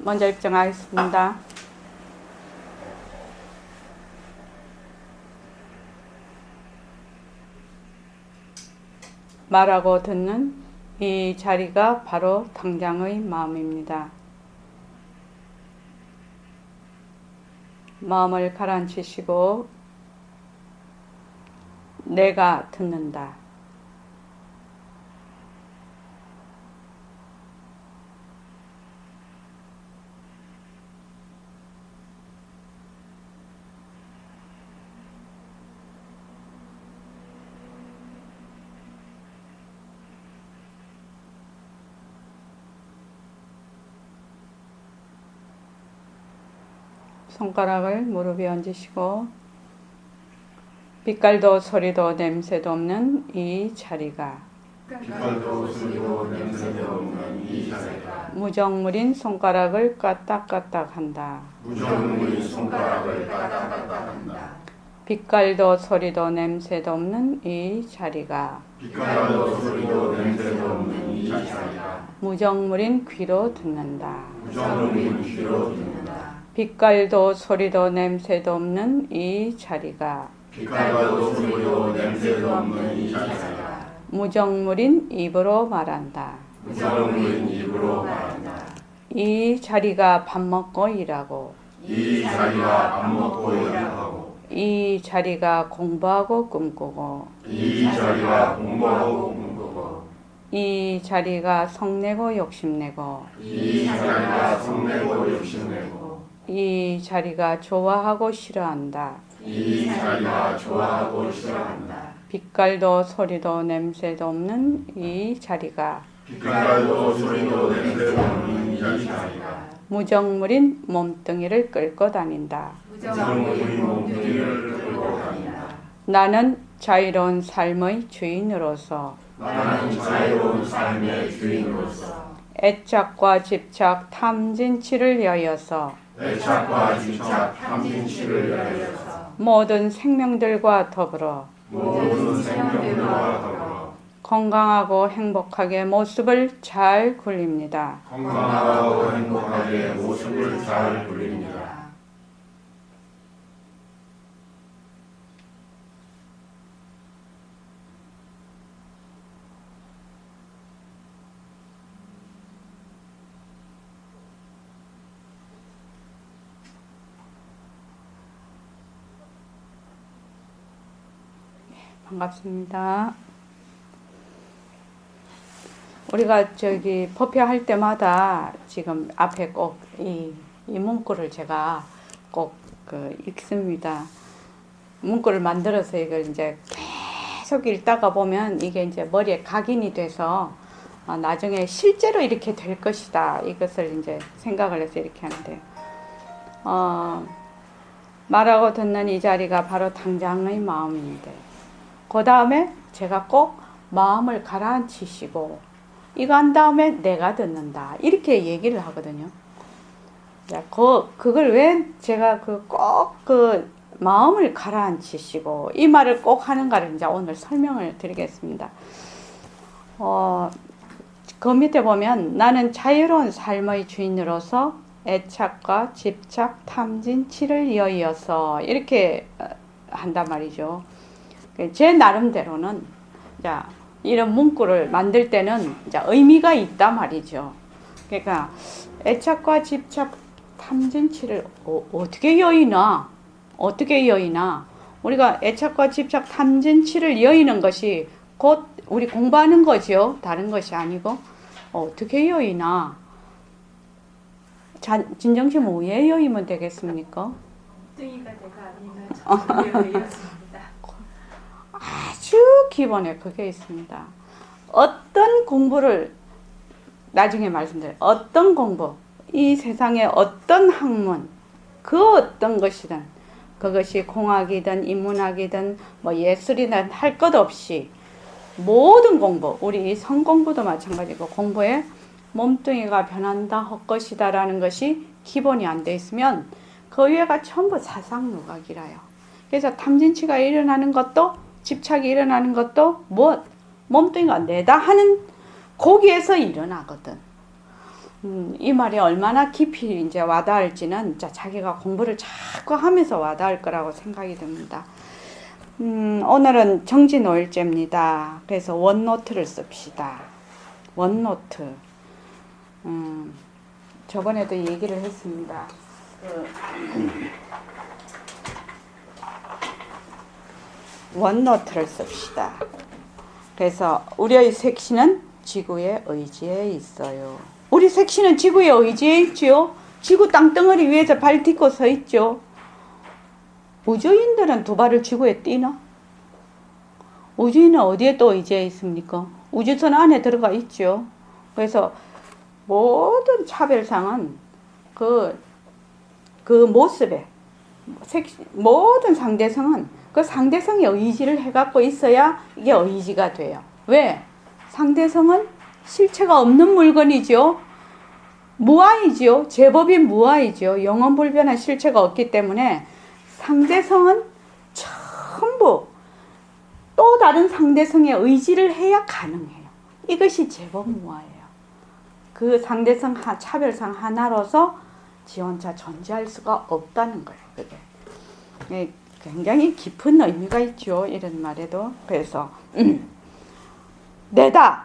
먼저 입장하겠습니다. 말하고 듣는 이 자리가 바로 당장의 마음입니다. 마음을 가라앉히시고 내가 듣는다. 손가락을 무릎에 얹으시고 빛깔도 소리도 냄새도 없는 이 자리가 빛깔도 소리도 냄새도 없는 이 자리가 무정물인 손가락을 까딱까딱한다. 무정물인 손가락을 까딱까딱한다. 빛깔도 소리도 냄새도 없는 이 자리가 빛깔도 소리도 냄새도 없는 이 자리가 무정물인 귀로 듣는다. 무정물인 귀로 듣는다. 빛깔도 소리도 냄새도 없는 이 자리가 빛깔도 소리도 냄새도 없는 이 자리가 무정물인 입으로 말한다. 무정물인 입으로 말한다. 이 자리가 밥 먹고 일하고 이 자리가 밥 먹고 일하고 이 자리가 공부하고 꿈꾸고 이 자리가 공부하고 꿈꾸고 이 자리가 성내고 욕심내고 이 자리가 성내고 욕심내고 이 자리가 좋아하고 싫어한다. 이 자리가 좋아하고 싫어한다. 빛깔도 소리도 냄새도 없는 이 자리가 빛깔도 소리도 냄새도 없는 이 자리가 무정물인 몸뚱이를 끌고 다닌다. 무정물인 몸뚱이를 끌고 다닌다. 나는 자유로운 삶의 주인으로서 나는 자유로운 삶의 주인으로서 애착과 집착, 탐진치를 여여서 애착과 집착, 탐진치를 위하여서 모든 생명들과 더불어 모든 생명들과 더불어 건강하고 행복하게 모습을 잘 굴립니다. 건강하고 행복하게 모습을 잘 굴립니다. 반갑습니다. 우리가 저기 법회할 때마다 지금 앞에 꼭 이 문구를 제가 꼭 읽습니다. 문구를 만들어서 이걸 이제 계속 읽다가 보면 이게 이제 머리에 각인이 돼서 나중에 실제로 이렇게 될 것이다. 이것을 이제 생각을 해서 이렇게 하는데, 말하고 듣는 이 자리가 바로 당장의 마음인데, 그 다음에 제가 꼭 마음을 가라앉히시고 이거 한 다음에 내가 듣는다 이렇게 얘기를 하거든요. 그걸 왜 제가 꼭 마음을 가라앉히시고 이 말을 꼭 하는가를 이제 오늘 설명을 드리겠습니다. 그 밑에 보면 나는 자유로운 삶의 주인으로서 애착과 집착, 탐진, 치를 여이어서 이렇게 한단 말이죠. 제 나름대로는 이런 문구를 만들 때는 의미가 있단 말이죠. 그러니까 애착과 집착, 탐진치를 어떻게 여이나 우리가 애착과 집착, 탐진치를 여이는 것이 곧 우리 공부하는 거죠. 다른 것이 아니고 어떻게 여이나 진정심 왜 여이면 되겠습니까? 뚱이가 내가 아니면 이렇습니다. 아주 기본에 그게 있습니다. 어떤 공부를 나중에 말씀드려요. 어떤 공부, 이 세상의 어떤 학문, 그 어떤 것이든 그것이 공학이든 인문학이든 뭐 예술이든 할 것 없이 모든 공부, 우리 이 성공부도 마찬가지고 공부에 몸뚱이가 변한다 헛것이다 라는 것이 기본이 안 돼 있으면 그 위에가 전부 사상누각이라요. 그래서 탐진치가 일어나는 것도 집착이 일어나는 것도 몸뚱이가 내다 하는 거기에서 일어나거든. 이 말이 얼마나 깊이 이제 와닿을지는 자기가 공부를 자꾸 하면서 와닿을 거라고 생각이 듭니다. 오늘은 정진오일제입니다. 그래서 원노트를 씁시다. 원노트. 저번에도 얘기를 했습니다. 원노트를 씁시다. 그래서 우리의 색신은 지구의 의지에 있어요. 우리 색신은 지구의 의지에 있지요. 지구 땅덩어리 위에서 발 딛고 서 있죠. 우주인들은 두 발을 지구에 띄나? 우주인은 어디에 또 의지해 있습니까? 우주선 안에 들어가 있죠. 그래서 모든 차별상은 그 모습에, 모든 상대성은 그 상대성의 의지를 해갖고 있어야 이게 의지가 돼요. 왜? 상대성은 실체가 없는 물건이죠. 무아이죠. 제법인 무아이죠. 영원불변한 실체가 없기 때문에 상대성은 전부 또 다른 상대성의 의지를 해야 가능해요. 이것이 제법 무아예요. 그 상대성 차별상 하나로서 지 혼자 존재할 수가 없다는 거예요. 그게 굉장히 깊은 의미가 있죠. 이런 말에도. 그래서 내다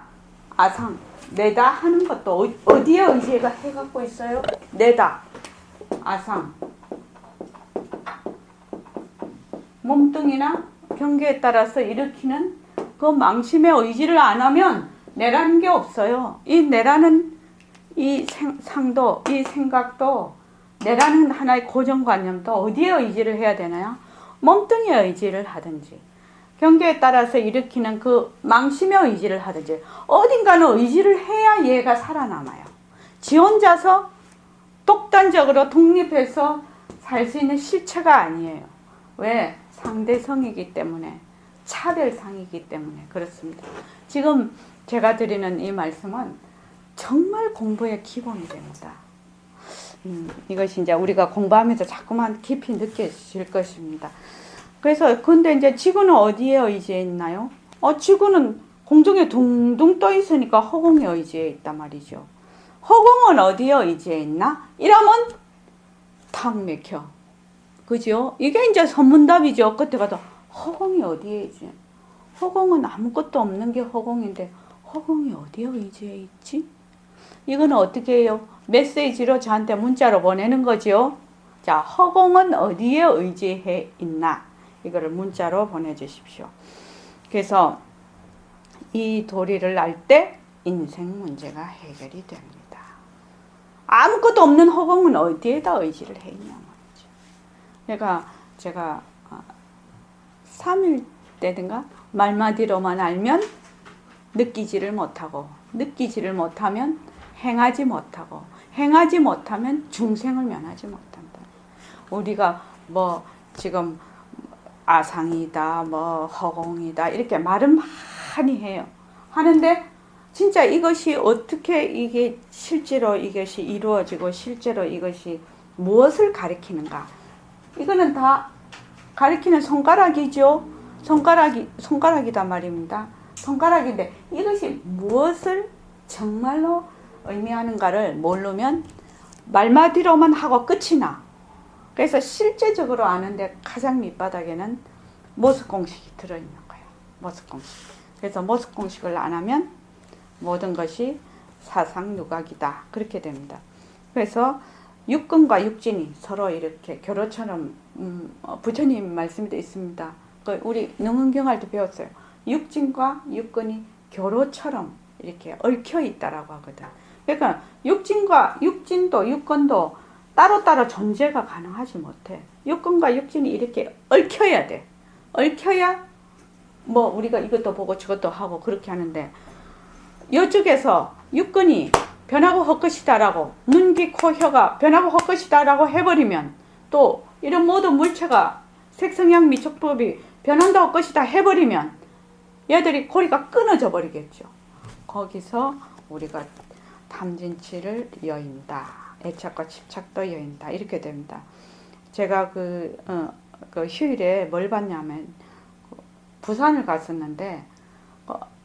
아상, 내다 하는 것도 어디에 의지가 해갖고 있어요? 내다 아상, 몸뚱이나 경계에 따라서 일으키는 그 망심의 의지를 안 하면 내라는 게 없어요. 이 내라는 이 상도, 이 생각도, 내라는 하나의 고정관념도 어디에 의지를 해야 되나요? 몸뚱이에 의지를 하든지, 경계에 따라서 일으키는 그 망심의 의지를 하든지, 어딘가는 의지를 해야 얘가 살아남아요. 지 혼자서 독단적으로 독립해서 살 수 있는 실체가 아니에요. 왜? 상대성이기 때문에, 차별상이기 때문에 그렇습니다. 지금 제가 드리는 이 말씀은 정말 공부의 기본이 됩니다. 이것이 이제 우리가 공부하면서 자꾸만 깊이 느껴질 것입니다. 그래서 근데 이제 지구는 어디에 의지해 있나요? 지구는 공중에 둥둥 떠 있으니까 허공에 의지해 있단 말이죠. 허공은 어디에 의지해 있나? 이러면 탁 맥혀. 그죠? 이게 이제 선문답이죠. 끝에 가서 허공이 어디에 있지? 허공은 아무것도 없는 게 허공인데 허공이 어디에 의지해 있지? 이거는 어떻게 해요? 메시지로 저한테 문자로 보내는 거죠. 자, 허공은 어디에 의지해 있나? 이거를 문자로 보내주십시오. 그래서 이 도리를 알 때 인생 문제가 해결이 됩니다. 아무것도 없는 허공은 어디에다 의지를 해 있냐 말이죠. 그러니까 제가 3일 때든가 말마디로만 알면 느끼지를 못하고, 느끼지를 못하면 행하지 못하고, 행하지 못하면 중생을 면하지 못한다. 우리가 뭐 지금 아상이다, 뭐 허공이다 이렇게 말은 많이 해요. 하는데 진짜 이것이 어떻게 이게 실제로 이것이 이루어지고 실제로 이것이 무엇을 가리키는가? 이거는 다 가리키는 손가락이죠. 손가락이다 말입니다. 손가락인데 이것이 무엇을 정말로 의미하는가를 모르면 말마디로만 하고 끝이 나. 그래서 실제적으로 아는데 가장 밑바닥에는 모습 공식이 들어있는 거예요. 모습 공식. 그래서 모습 공식을 안 하면 모든 것이 사상 누각이다. 그렇게 됩니다. 그래서 육근과 육진이 서로 이렇게 교로처럼 부처님 말씀도 있습니다. 우리 능은경할 때 배웠어요. 육진과 육근이 교로처럼 이렇게 얽혀 있다라고 하거든. 그러니까 육진도 육근도 따로따로 존재가 가능하지 못해. 육근과 육진이 이렇게 얽혀야 돼. 얽혀야 뭐 우리가 이것도 보고 저것도 하고 그렇게 하는데, 이쪽에서 육근이 변하고 헛것이다라고, 눈, 귀, 코, 혀가 변하고 헛것이다라고 해버리면 또 이런 모든 물체가 색성향 미촉법이 변한다 헛것이다 해버리면 얘들이 고리가 끊어져 버리겠죠. 거기서 우리가 탐진치를 여인다, 애착과 집착도 여인다, 이렇게 됩니다. 제가 그 휴일에 뭘 봤냐면 부산을 갔었는데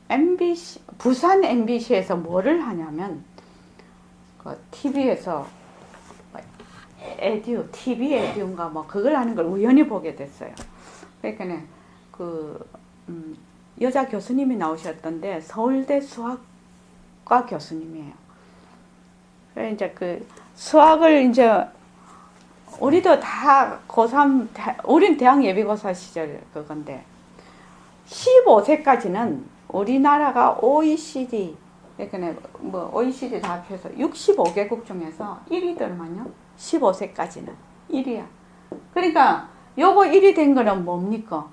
MBC, 부산 MBC에서 뭐를 하냐면 TV에서 TV 에듀인가 뭐 그걸 하는 걸 우연히 보게 됐어요. 그러니까 여자 교수님이 나오셨던데 서울대 수학과 교수님이에요. 그래서 이제 그 수학을 이제 우리도 다 고3, 우린 대학 예비고사 시절 그건데 15세까지는 우리나라가 OECD, 그러니까 뭐 OECD 다 합해서 65개국 중에서 1위들만요. 15세까지는 1위야. 그러니까 요거 1위 된 거는 뭡니까?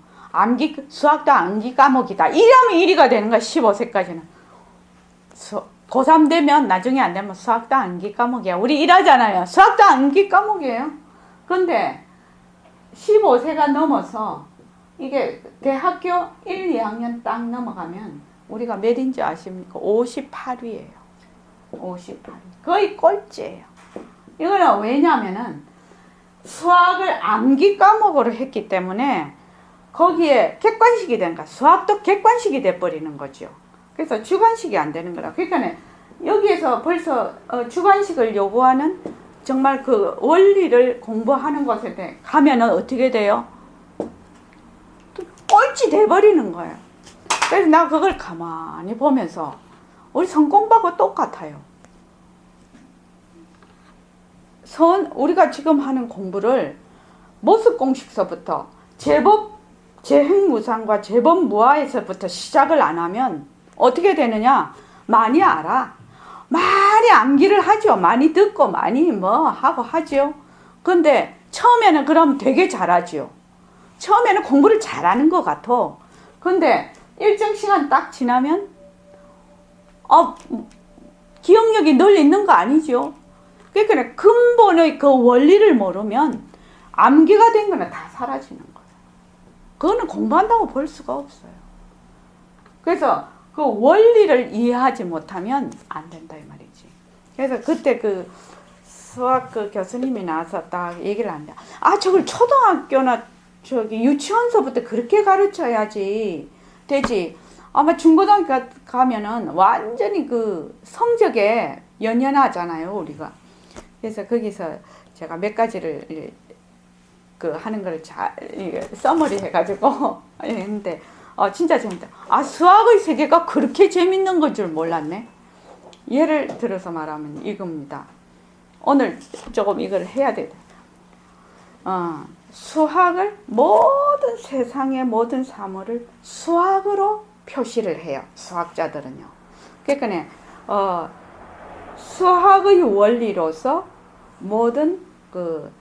수학도 암기 과목이다. 이러면 1위가 되는 거야. 15세까지는. 고3 되면 나중에 안 되면 수학도 암기 과목이야. 우리 이러잖아요. 수학도 암기 과목이에요. 그런데 15세가 넘어서 이게 대학교 1, 2학년 딱 넘어가면 우리가 몇인지 아십니까? 58위예요. 58위. 거의 꼴찌예요. 이거는 왜냐면은 수학을 암기 과목으로 했기 때문에 거기에 객관식이 된 거야. 수학도 객관식이 돼버리는 거죠. 그래서 주관식이 안 되는 거라. 그러니까 여기에서 벌써 주관식을 요구하는 정말 그 원리를 공부하는 곳에 가면은 어떻게 돼요? 꼴찌 돼버리는 거예요. 그래서 나 그걸 가만히 보면서 우리 성공부하고 똑같아요. 우리가 지금 하는 공부를 모습공식서부터 재행무상과 재범무화에서부터 시작을 안 하면 어떻게 되느냐? 많이 알아. 많이 암기를 하죠. 많이 듣고 많이 뭐 하고 하죠. 근데 처음에는 그럼 되게 잘하죠. 처음에는 공부를 잘하는 것 같아. 근데 일정 시간 딱 지나면 기억력이 늘 있는 거 아니죠. 그러니까 근본의 그 원리를 모르면 암기가 된 거는 다 사라지는 거예요. 그거는 공부한다고 볼 수가 없어요. 그래서 그 원리를 이해하지 못하면 안 된다 이 말이지. 그래서 그때 그 수학 그 교수님이 나와서 딱 얘기를 한다. 저걸 초등학교나 유치원서부터 그렇게 가르쳐야지 되지. 아마 중고등학교 가면은 완전히 그 성적에 연연하잖아요, 우리가. 그래서 거기서 제가 몇 가지를 그 하는 걸 잘 써머리 해가지고 했는데 진짜 재밌다. 수학의 세계가 그렇게 재밌는 건 줄 몰랐네. 예를 들어서 말하면 이겁니다. 오늘 조금 이걸 해야 돼. 수학을 모든 세상의 모든 사물을 수학으로 표시를 해요. 수학자들은요. 그러니까 수학의 원리로서 모든 그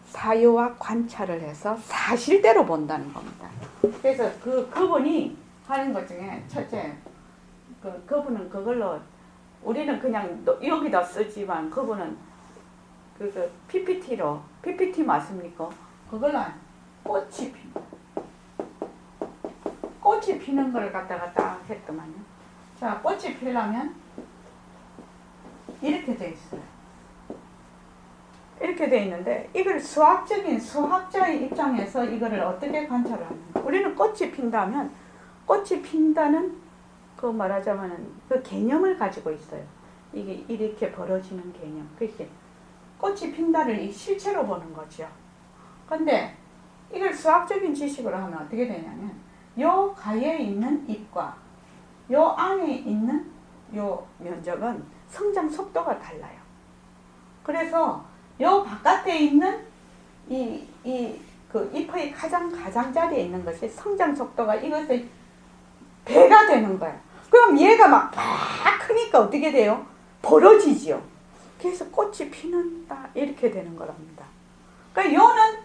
사유와 관찰을 해서 사실대로 본다는 겁니다. 그래서 그분이 하는 것 중에 첫째, 그분은 그걸로 우리는 그냥 여기다 쓰지만 그분은 PPT 맞습니까? 그걸로 꽃이 피는 걸 갖다가 딱 했더만요. 자, 꽃이 피려면 이렇게 돼 있어요. 이렇게 돼 있는데 이걸 수학자의 입장에서 이거를 어떻게 관찰을 하는가? 우리는 꽃이 핀다면 꽃이 핀다는 그 말하자면은 그 개념을 가지고 있어요. 이게 이렇게 벌어지는 개념. 그렇게 꽃이 핀다를 실체로 보는 거죠. 근데 이걸 수학적인 지식으로 하면 어떻게 되냐면 요 가에 있는 잎과 요 안에 있는 요 면적은 성장 속도가 달라요. 그래서 요 바깥에 있는 그 잎의 가장자리에 있는 것이 성장 속도가 이것의 배가 되는 거야. 그럼 얘가 막 크니까 어떻게 돼요? 벌어지지요. 그래서 꽃이 피는다 이렇게 되는 거랍니다. 그러니까 요는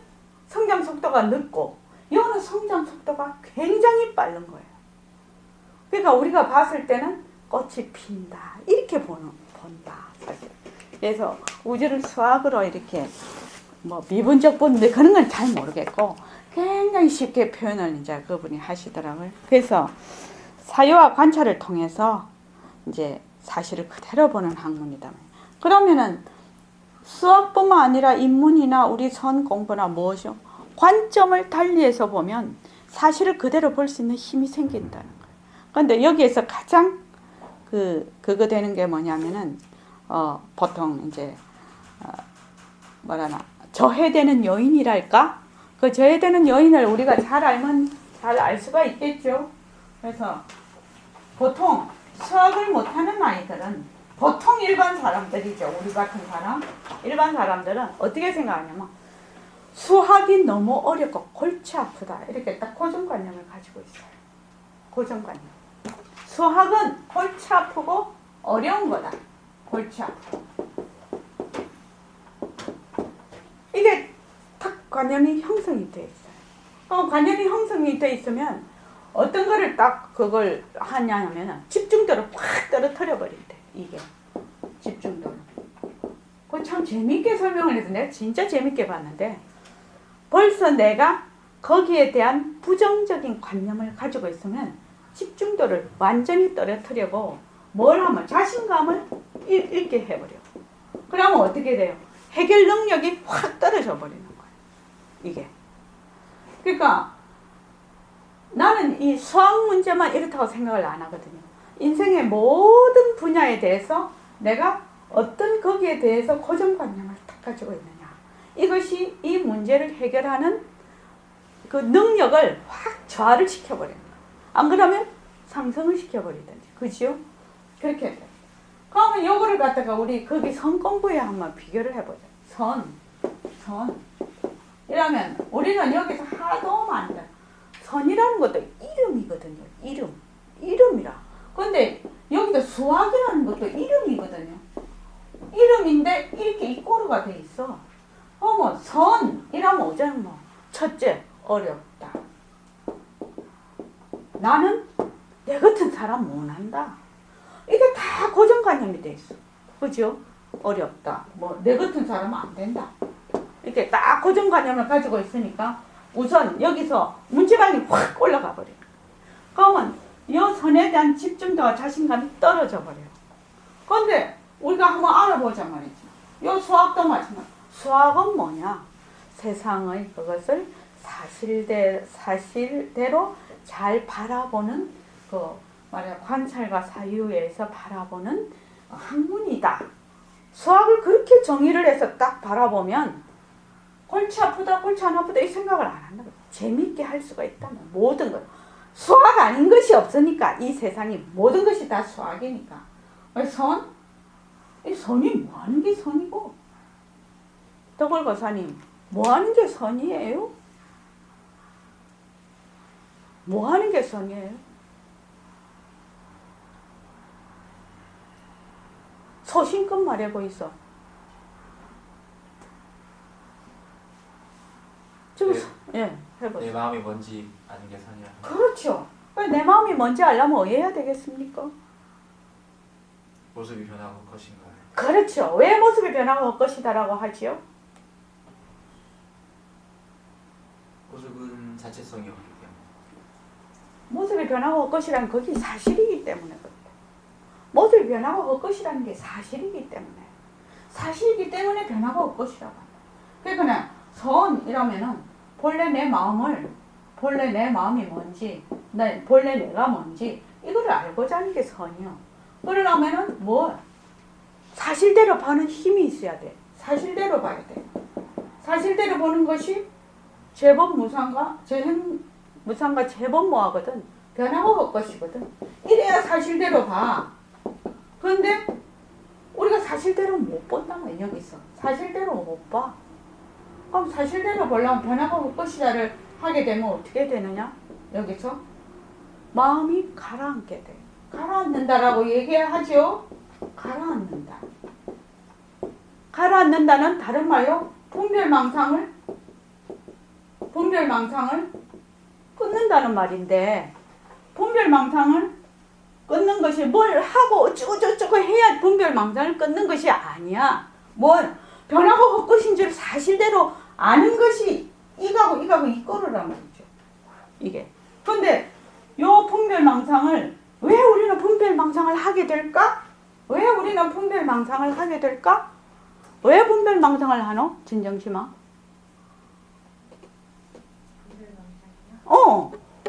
성장 속도가 늦고 요는 성장 속도가 굉장히 빠른 거예요. 그러니까 우리가 봤을 때는 꽃이 핀다 이렇게 본다 사실. 그래서 우주를 수학으로 이렇게 뭐 미분적 보는데 그런 건 잘 모르겠고 굉장히 쉽게 표현을 이제 그분이 하시더라고요. 그래서 사유와 관찰을 통해서 이제 사실을 그대로 보는 학문이다. 그러면은 수학뿐만 아니라 인문이나 우리 선 공부나 무엇이요? 관점을 달리해서 보면 사실을 그대로 볼 수 있는 힘이 생긴다는 거예요. 그런데 여기에서 가장 그거 되는 게 뭐냐면은 보통 이제 뭐라나 저해되는 요인이랄까? 그 저해되는 요인을 우리가 잘 알면 잘 알 수가 있겠죠. 그래서 보통 수학을 못하는 아이들은 보통 일반 사람들이죠. 우리 같은 사람, 일반 사람들은 어떻게 생각하냐면 수학이 너무 어렵고 골치 아프다. 이렇게 딱 고정관념을 가지고 있어요. 고정관념. 수학은 골치 아프고 어려운 거다. 골치 아프고. 이게 딱 관념이 형성이 돼 있어요. 관념이 형성이 돼 있으면 어떤 거를 딱 그걸 하냐면 집중도를 확 떨어뜨려 버린대. 이게 집중도를. 그거 참 재밌게 설명을 해서 내가 진짜 재밌게 봤는데 벌써 내가 거기에 대한 부정적인 관념을 가지고 있으면 집중도를 완전히 떨어뜨리고 뭘 하면 자신감을 잃게 해버려. 그러면 어떻게 돼요? 해결 능력이 확 떨어져 버리는 거예요. 이게. 그러니까 나는 이 수학 문제만 이렇다고 생각을 안 하거든요. 인생의 모든 분야에 대해서 내가 어떤 거기에 대해서 고정관념을 딱 가지고 있느냐. 이것이 이 문제를 해결하는 그 능력을 확 저하를 시켜버리는 거예요. 안 그러면 상승을 시켜버리든지. 그지요? 그렇게 돼요. 그러면 요거를 갖다가 우리 거기 선 공부에 한번 비교를 해보자. 선. 이러면 우리는 여기서 하도 많다. 선이라는 것도 이름이거든요. 이름이라. 근데 여기도 수학이라는 것도 이름이거든요. 이름인데 이렇게 이꼬르가 돼 있어. 어머, 선이라면 어쩌면 뭐 첫째, 어렵다. 나는 내 같은 사람 못한다. 이게 다 고정관념이 돼 있어. 그죠? 어렵다. 뭐 내 같은 사람은 안 된다. 이렇게 딱 고정관념을 가지고 있으니까 우선 여기서 문제반이 확 올라가 버려요. 그러면 이 선에 대한 집중도와 자신감이 떨어져 버려요. 그런데 우리가 한번 알아보자 말이죠. 이 수학도 마찬가지. 수학은 뭐냐? 세상의 그것을 사실대로 잘 바라보는 그 말이야 관찰과 사유에서 바라보는 학문이다. 수학을 그렇게 정의를 해서 딱 바라보면 골치 아프다, 골치 안 아프다 이 생각을 안 한다. 재밌게 할 수가 있다면 모든 것. 수학 아닌 것이 없으니까 이 세상이 모든 것이 다 수학이니까. 선? 이 선이 뭐 하는 게 선이고? 덕월 거사님, 뭐 하는 게 선이에요? 뭐 하는 게 선이에요? 소신껏 말해보 있어. 지금 해보세요. 내 마음이 뭔지 아는 게 선이야. 그렇죠. 내 마음이 뭔지 알려면 어떻게 해야 되겠습니까? 모습이 변하고 것인가요? 그렇죠. 왜 모습이 변하고 것이다라고 하지요? 모습은 자체성이 없기 때문에. 모습이 변하고 것이란 그게 사실이기 때문에 그렇다. 모습이 변하고 것이라는 게 사실이기 때문에. 사실이기 때문에 변하고 것이라고 한다. 그러니까 선이라면은 본래 내 마음이 뭔지, 본래 내가 뭔지 이거를 알고자 하는 게 선이요. 그러려면은 뭐 사실대로 봐는 힘이 있어야 돼. 사실대로 봐야 돼. 사실대로 보는 것이 제법 무상과 제법 뭐하거든. 변하고 것이거든. 이래야 사실대로 봐. 그런데 우리가 사실대로 못 본단 말이야. 여기서 사실대로 못 봐. 그럼 사실대로 보려면 변하고 것이다를 하게 되면 어떻게 되느냐? 여기서 마음이 가라앉게 돼. 가라앉는다라고 얘기하죠. 가라앉는다. 가라앉는다는 다른 말로 분별망상을 끊는다는 말인데, 분별망상을 끊는 것이 뭘 하고 어쩌고저쩌고 해야 분별망상을 끊는 것이 아니야. 뭘 변하고 헛것인 줄 사실대로 아는 것이 이거하고 이거라는 말이죠. 이게. 근데 요 분별망상을 왜 우리는 분별망상을 하게 될까? 왜 우리는 분별망상을 하게 될까? 왜 분별망상을 하노? 진정심아.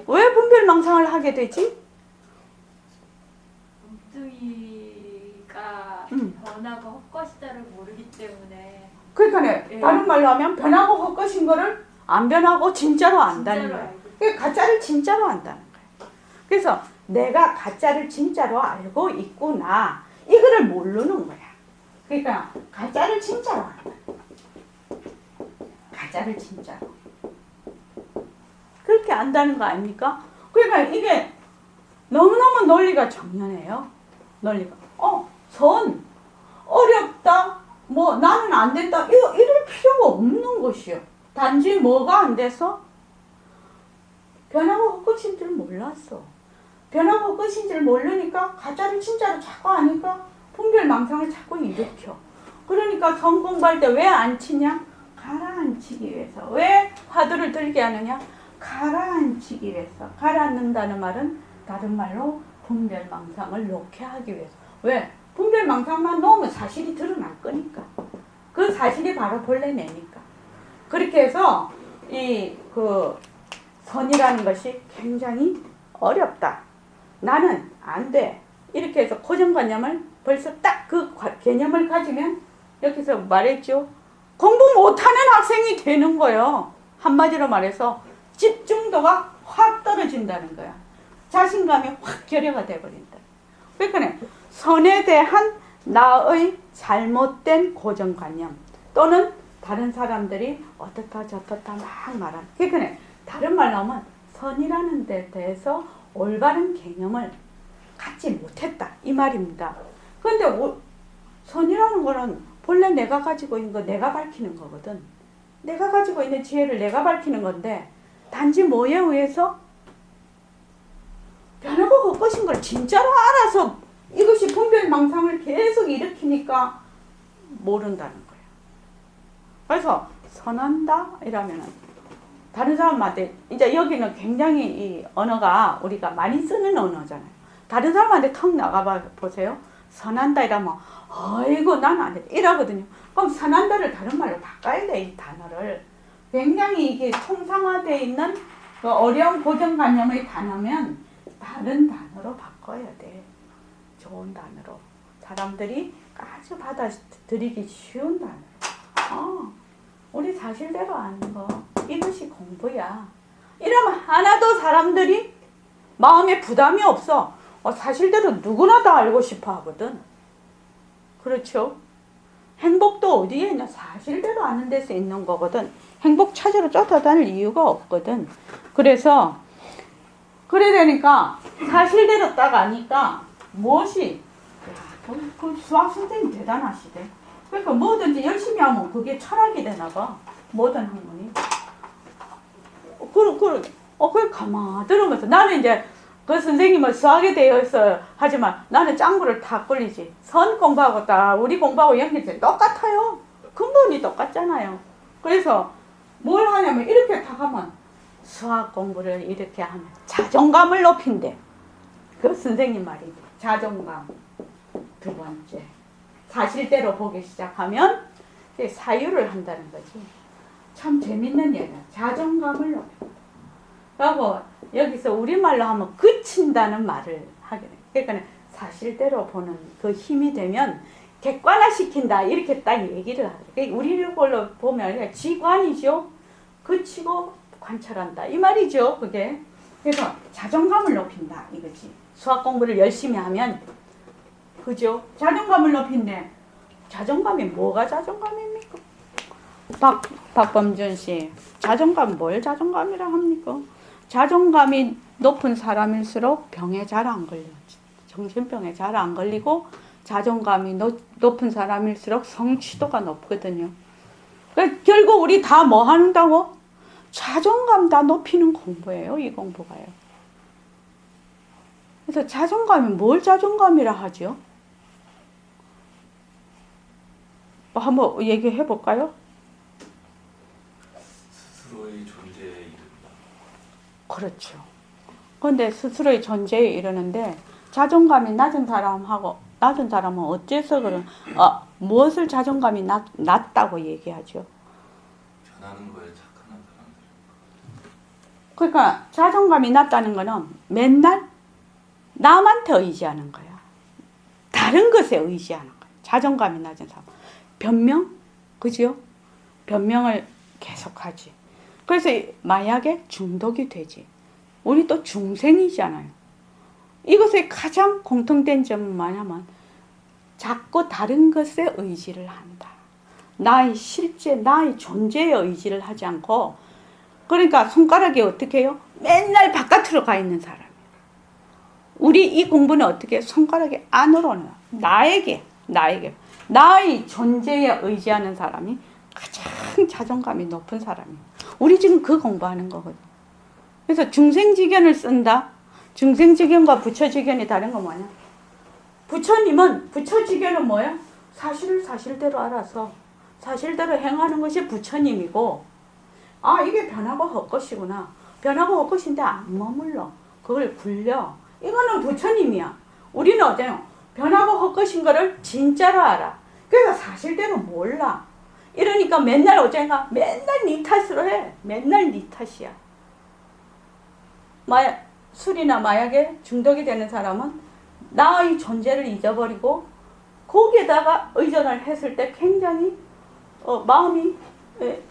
왜 분별망상을 하게 되지? 엉뚱이가 변하고 헛것이다를 모르기 때문에 그러니까 예. 다른 말로 하면 변하고 헛것인 거를 안 변하고 진짜로 안다는 진짜로 거예요. 알고 그러니까 가짜를 진짜로 안다는 거예요. 그래서 내가 가짜를 진짜로 알고 있구나. 이거를 모르는 거야. 그러니까 가짜를 진짜로 안다. 가짜를 진짜로. 그렇게 안다는 거 아닙니까? 그러니까 이게 너무너무 논리가 정연해요. 논리가. 선. 어렵다. 뭐 나는 안 된다. 이럴 필요가 없는 것이요. 단지 뭐가 안 돼서? 변하고 헛것인 줄 몰랐어. 변하고 헛것인 줄 모르니까 가짜를 진짜로 자꾸 하니까 분별망상을 자꾸 일으켜. 그러니까 선 공부할 때 왜 안 치냐? 가라앉히기 위해서. 왜 화두를 들게 하느냐? 가라앉히기 위해서. 가라앉는다는 말은 다른 말로 분별망상을 놓게 하기 위해서. 왜? 분별망상만 놓으면 사실이 드러날 거니까. 그 사실이 바로 본래 내니까. 그렇게 해서 선이라는 것이 굉장히 어렵다. 나는 안 돼. 이렇게 해서 고정관념을 벌써 딱 그 개념을 가지면 여기서 말했죠. 공부 못하는 학생이 되는 거예요. 한마디로 말해서 집중도가 확 떨어진다는 거야. 자신감이 확 결여가 돼버린다. 그러니까 선에 대한 나의 잘못된 고정관념 또는 다른 사람들이 어떻다 저떻다 막 말하는. 그러니까 다른 말로 하면 선이라는 데 대해서 올바른 개념을 갖지 못했다 이 말입니다. 그런데 선이라는 거는 본래 내가 가지고 있는 거 내가 밝히는 거거든. 내가 가지고 있는 지혜를 내가 밝히는 건데 단지 뭐에 의해서 변하고 헛것인 걸 진짜로 알아서 이것이 분별망상을 계속 일으키니까 모른다는 거예요. 그래서 선한다 이러면은 다른 사람한테 이제 여기는 굉장히 이 언어가 우리가 많이 쓰는 언어잖아요. 다른 사람한테 턱 나가봐 보세요. 선한다 이러면 아이고 난 안 돼 이러거든요. 그럼 선한다를 다른 말로 바꿔야 돼. 이 단어를 굉장히 이게 통상화되어 있는 그 어려운 고정관념의 단어면 다른 단어로 바꿔야 돼. 좋은 단어로 사람들이 아주 받아들이기 쉬운 단어로. 우리 사실대로 아는 거 이것이 공부야. 이러면 하나도 사람들이 마음에 부담이 없어. 사실대로 누구나 다 알고 싶어 하거든. 그렇죠? 행복도 어디에 있냐? 사실대로 아는 데서 있는 거거든. 행복 찾으러 쫓아다닐 이유가 없거든. 그래서 그래 되니까 사실대로 딱 아니까 무엇이 그 수학 선생님 대단하시대. 그러니까 뭐든지 열심히 하면 그게 철학이 되나 봐. 모든 학문이. 그걸 가만 들으면서 나는 이제 그 선생님은 수학에 대해서 하지만 나는 짱구를 다 꼴리지. 선 공부하고 다 우리 공부하고 연결돼 똑같아요. 근본이 똑같잖아요. 그래서 뭘 하냐면 이렇게 다 하면 수학 공부를 이렇게 하면 자존감을 높인대. 그 선생님 말이지. 자존감. 두 번째. 사실대로 보기 시작하면 사유를 한다는 거지. 참 재밌는 얘기야. 자존감을 높인다. 그리고 여기서 우리말로 하면 그친다는 말을 하게 돼. 그러니까 사실대로 보는 그 힘이 되면 객관화시킨다 이렇게 딱 얘기를 하죠. 우리 걸로 보면 지관이죠. 그치고 관찰한다 이 말이죠. 그게. 그래서 자존감을 높인다 이거지. 수학 공부를 열심히 하면 그죠? 자존감을 높인데 자존감이 뭐가 자존감입니까? 박범준 씨, 자존감 뭘 자존감이라 합니까? 자존감이 높은 사람일수록 병에 잘 안 걸려. 정신병에 잘 안 걸리고 자존감이 높은 사람일수록 성취도가 높거든요. 그러니까 결국 우리 다 뭐 한다고? 자존감 다 높이는 공부예요. 이 공부가요. 그래서 자존감이 뭘 자존감이라 하죠? 한번 얘기해 볼까요? 스스로의 존재에 이른다. 그렇죠. 그런데 스스로의 존재에 이르는데 자존감이 낮은 사람은 어째서 무엇을 자존감이 낮다고 얘기하죠? 변하는 거에 착한 사람들. 그러니까 자존감이 낮다는 거는 맨날 남한테 의지하는 거야. 다른 것에 의지하는 거야. 자존감이 낮은 사람. 변명? 그지요? 변명을 계속하지. 그래서 마약에 중독이 되지. 우리 또 중생이잖아요. 이것의 가장 공통된 점은 뭐냐면 자꾸 다른 것에 의지를 한다. 나의 실제, 나의 존재에 의지를 하지 않고, 그러니까 손가락이 어떻게 해요? 맨날 바깥으로 가 있는 사람이에요. 우리 이 공부는 어떻게 해요? 손가락이 안으로 나. 나에게, 나의 존재에 의지하는 사람이 가장 자존감이 높은 사람이에요. 우리 지금 그 공부하는 거거든요. 그래서 중생지견을 쓴다. 중생지견과 부처지견이 다른 건 뭐냐? 부처지견은 뭐야? 사실을 사실대로 알아서 사실대로 행하는 것이 부처님이고, 아, 이게 변하고 헛것이구나. 변하고 헛것인데 안 머물러. 그걸 굴려. 이거는 부처님이야. 우리는 어때요? 변하고 헛것인 거를 진짜로 알아. 그래서 사실대로 몰라. 이러니까 맨날 어젠가 맨날 네 탓으로 해. 맨날 네 탓이야. 술이나 마약에 중독이 되는 사람은 나의 존재를 잊어버리고 거기에다가 의존을 했을 때 굉장히 마음이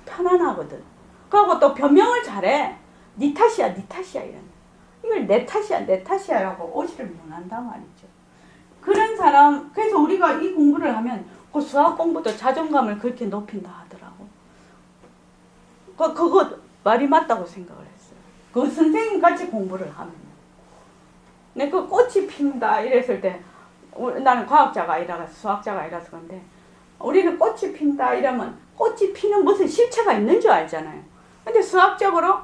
편안하거든. 그리고 또 변명을 잘해. 네 탓이야, 네 탓이야 이런. 이걸 내 탓이야, 내 탓이야라고 오지를 못한단 말이죠. 그런 사람, 그래서 우리가 이 공부를 하면 그 수학 공부도 자존감을 그렇게 높인다 하더라고. 그거 말이 맞다고 생각을 했어요. 그 선생님 같이 공부를 하면. 내 그 꽃이 핀다 이랬을 때, 나는 과학자가 아니라 수학자가 아니라서 그런데, 우리는 꽃이 핀다 이러면 꽃이 피는 무슨 실체가 있는 줄 알잖아요. 근데 수학적으로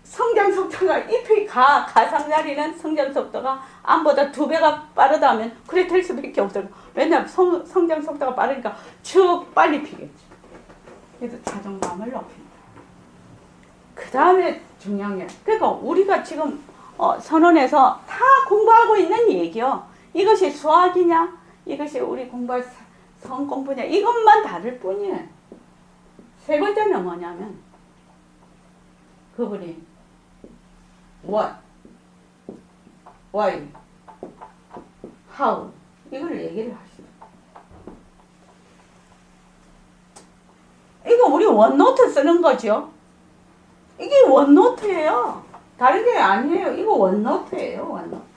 성장 속도가 잎의 가상자리는 성장 속도가 암보다 2배가 빠르다 하면 그래 될 수밖에 없어요. 왜냐하면 성장 속도가 빠르니까 쭉 빨리 피겠죠. 그래서 자존감을 높인다. 그 다음에 중요한 게, 그러니까 우리가 지금 선언에서 다 공부하고 있는 얘기요. 이것이 수학이냐, 이것이 우리 공부할 성공부냐, 이것만 다를 뿐이에요. 세 번째는 뭐냐면, 그분이 what, why, how 이걸 얘기를 하시죠. 이거 우리 원노트 쓰는 거죠. 이게 원노트예요. 다른 게 아니에요. 이거 원노트예요. 원노트.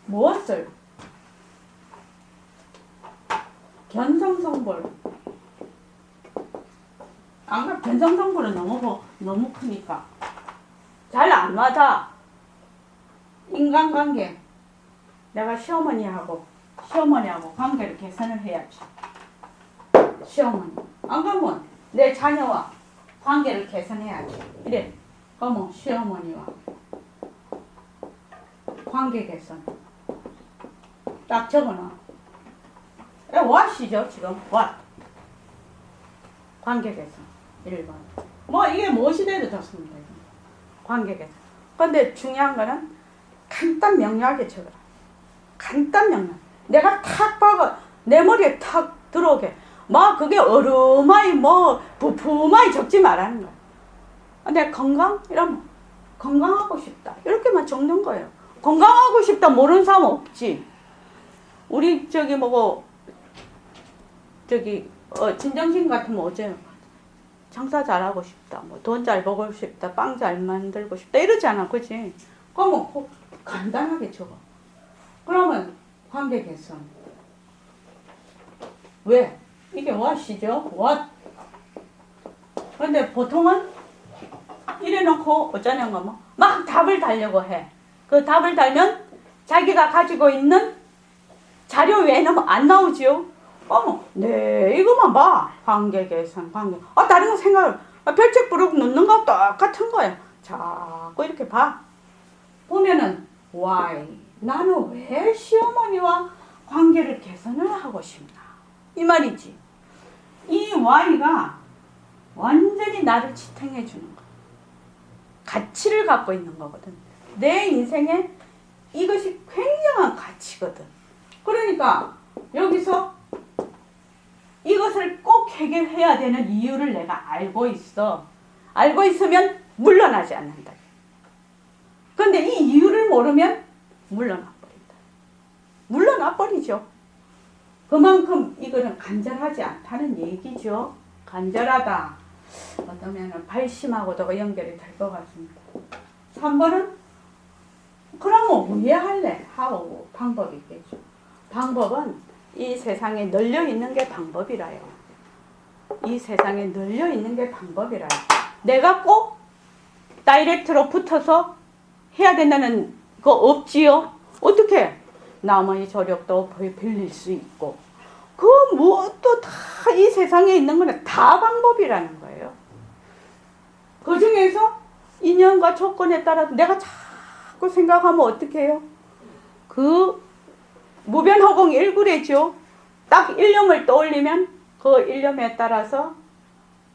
무엇을 견성성불. 아까 견성성불은 너무 크니까 잘 안 맞아. 인간관계. 내가 시어머니하고 관계를 개선을 해야지. 시어머니. 안 그러면 내 자녀와 관계를 개선해야지. 이래. 그러면 시어머니와 관계 개선. 딱 적어놔. what이죠, 지금. what. 관계 개선. 1번. 뭐, 이게 무엇이 돼도 좋습니다. 관계 개선. 근데 중요한 거는 간단 명료하게 적어라. 간단 명료. 내가 탁 박아, 내 머리에 탁 들어오게. 막 그게 어루마이 부푸마이 적지 말라는 거야. 내 건강? 이러면 건강하고 싶다. 이렇게만 적는 거예요. 건강하고 싶다 모르는 사람 없지. 우리 진정신 같으면 어제요. 장사 잘하고 싶다. 돈 잘 벌고 싶다. 빵 잘 만들고 싶다. 이러잖아. 그치? 그러면 간단하게 적어. 그러면 관계 개선. 왜? 이게 what이죠? what. 근데 보통은 이래놓고 어쩌냐면 막 답을 달려고 해. 그 답을 달면 자기가 가지고 있는 자료 외에는 안 나오지요. 네, 이거만 봐. 관계 개선, 관계. 다른 거 생각을, 별책 부르고 넣는 거 똑같은 거야. 자꾸 이렇게 봐. 보면은, why? 나는 왜 시어머니와 관계를 개선을 하고 싶나? 이 말이지. 이 why가 완전히 나를 지탱해 주는 거야. 가치를 갖고 있는 거거든. 내 인생에 이것이 굉장한 가치거든. 그러니까 여기서 이것을 꼭 해결해야 되는 이유를 내가 알고 있어. 알고 있으면 물러나지 않는다. 그런데 이 이유를 모르면 물러나 버린다. 물러나 버리죠. 그만큼 이거는 간절하지 않다는 얘기죠. 간절하다. 어떠면은 발심하고도 연결이 될 것 같습니다. 3번은 그러면 왜 할래? 하고 방법이 있겠죠. 방법은 이 세상에 널려 있는 게 방법이라요. 이 세상에 널려 있는 게 방법이라요. 내가 꼭 다이렉트로 붙어서 해야 된다는 거 없지요? 어떻게? 남의 조력도 빌릴 수 있고 그 무엇도 다 이 세상에 있는 거는 다 방법이라는 거예요. 그 중에서 인연과 조건에 따라 내가 자꾸 생각하면 어떻게 해요? 그 무변허공 일구래죠. 딱 일념을 떠올리면 그 일념에 따라서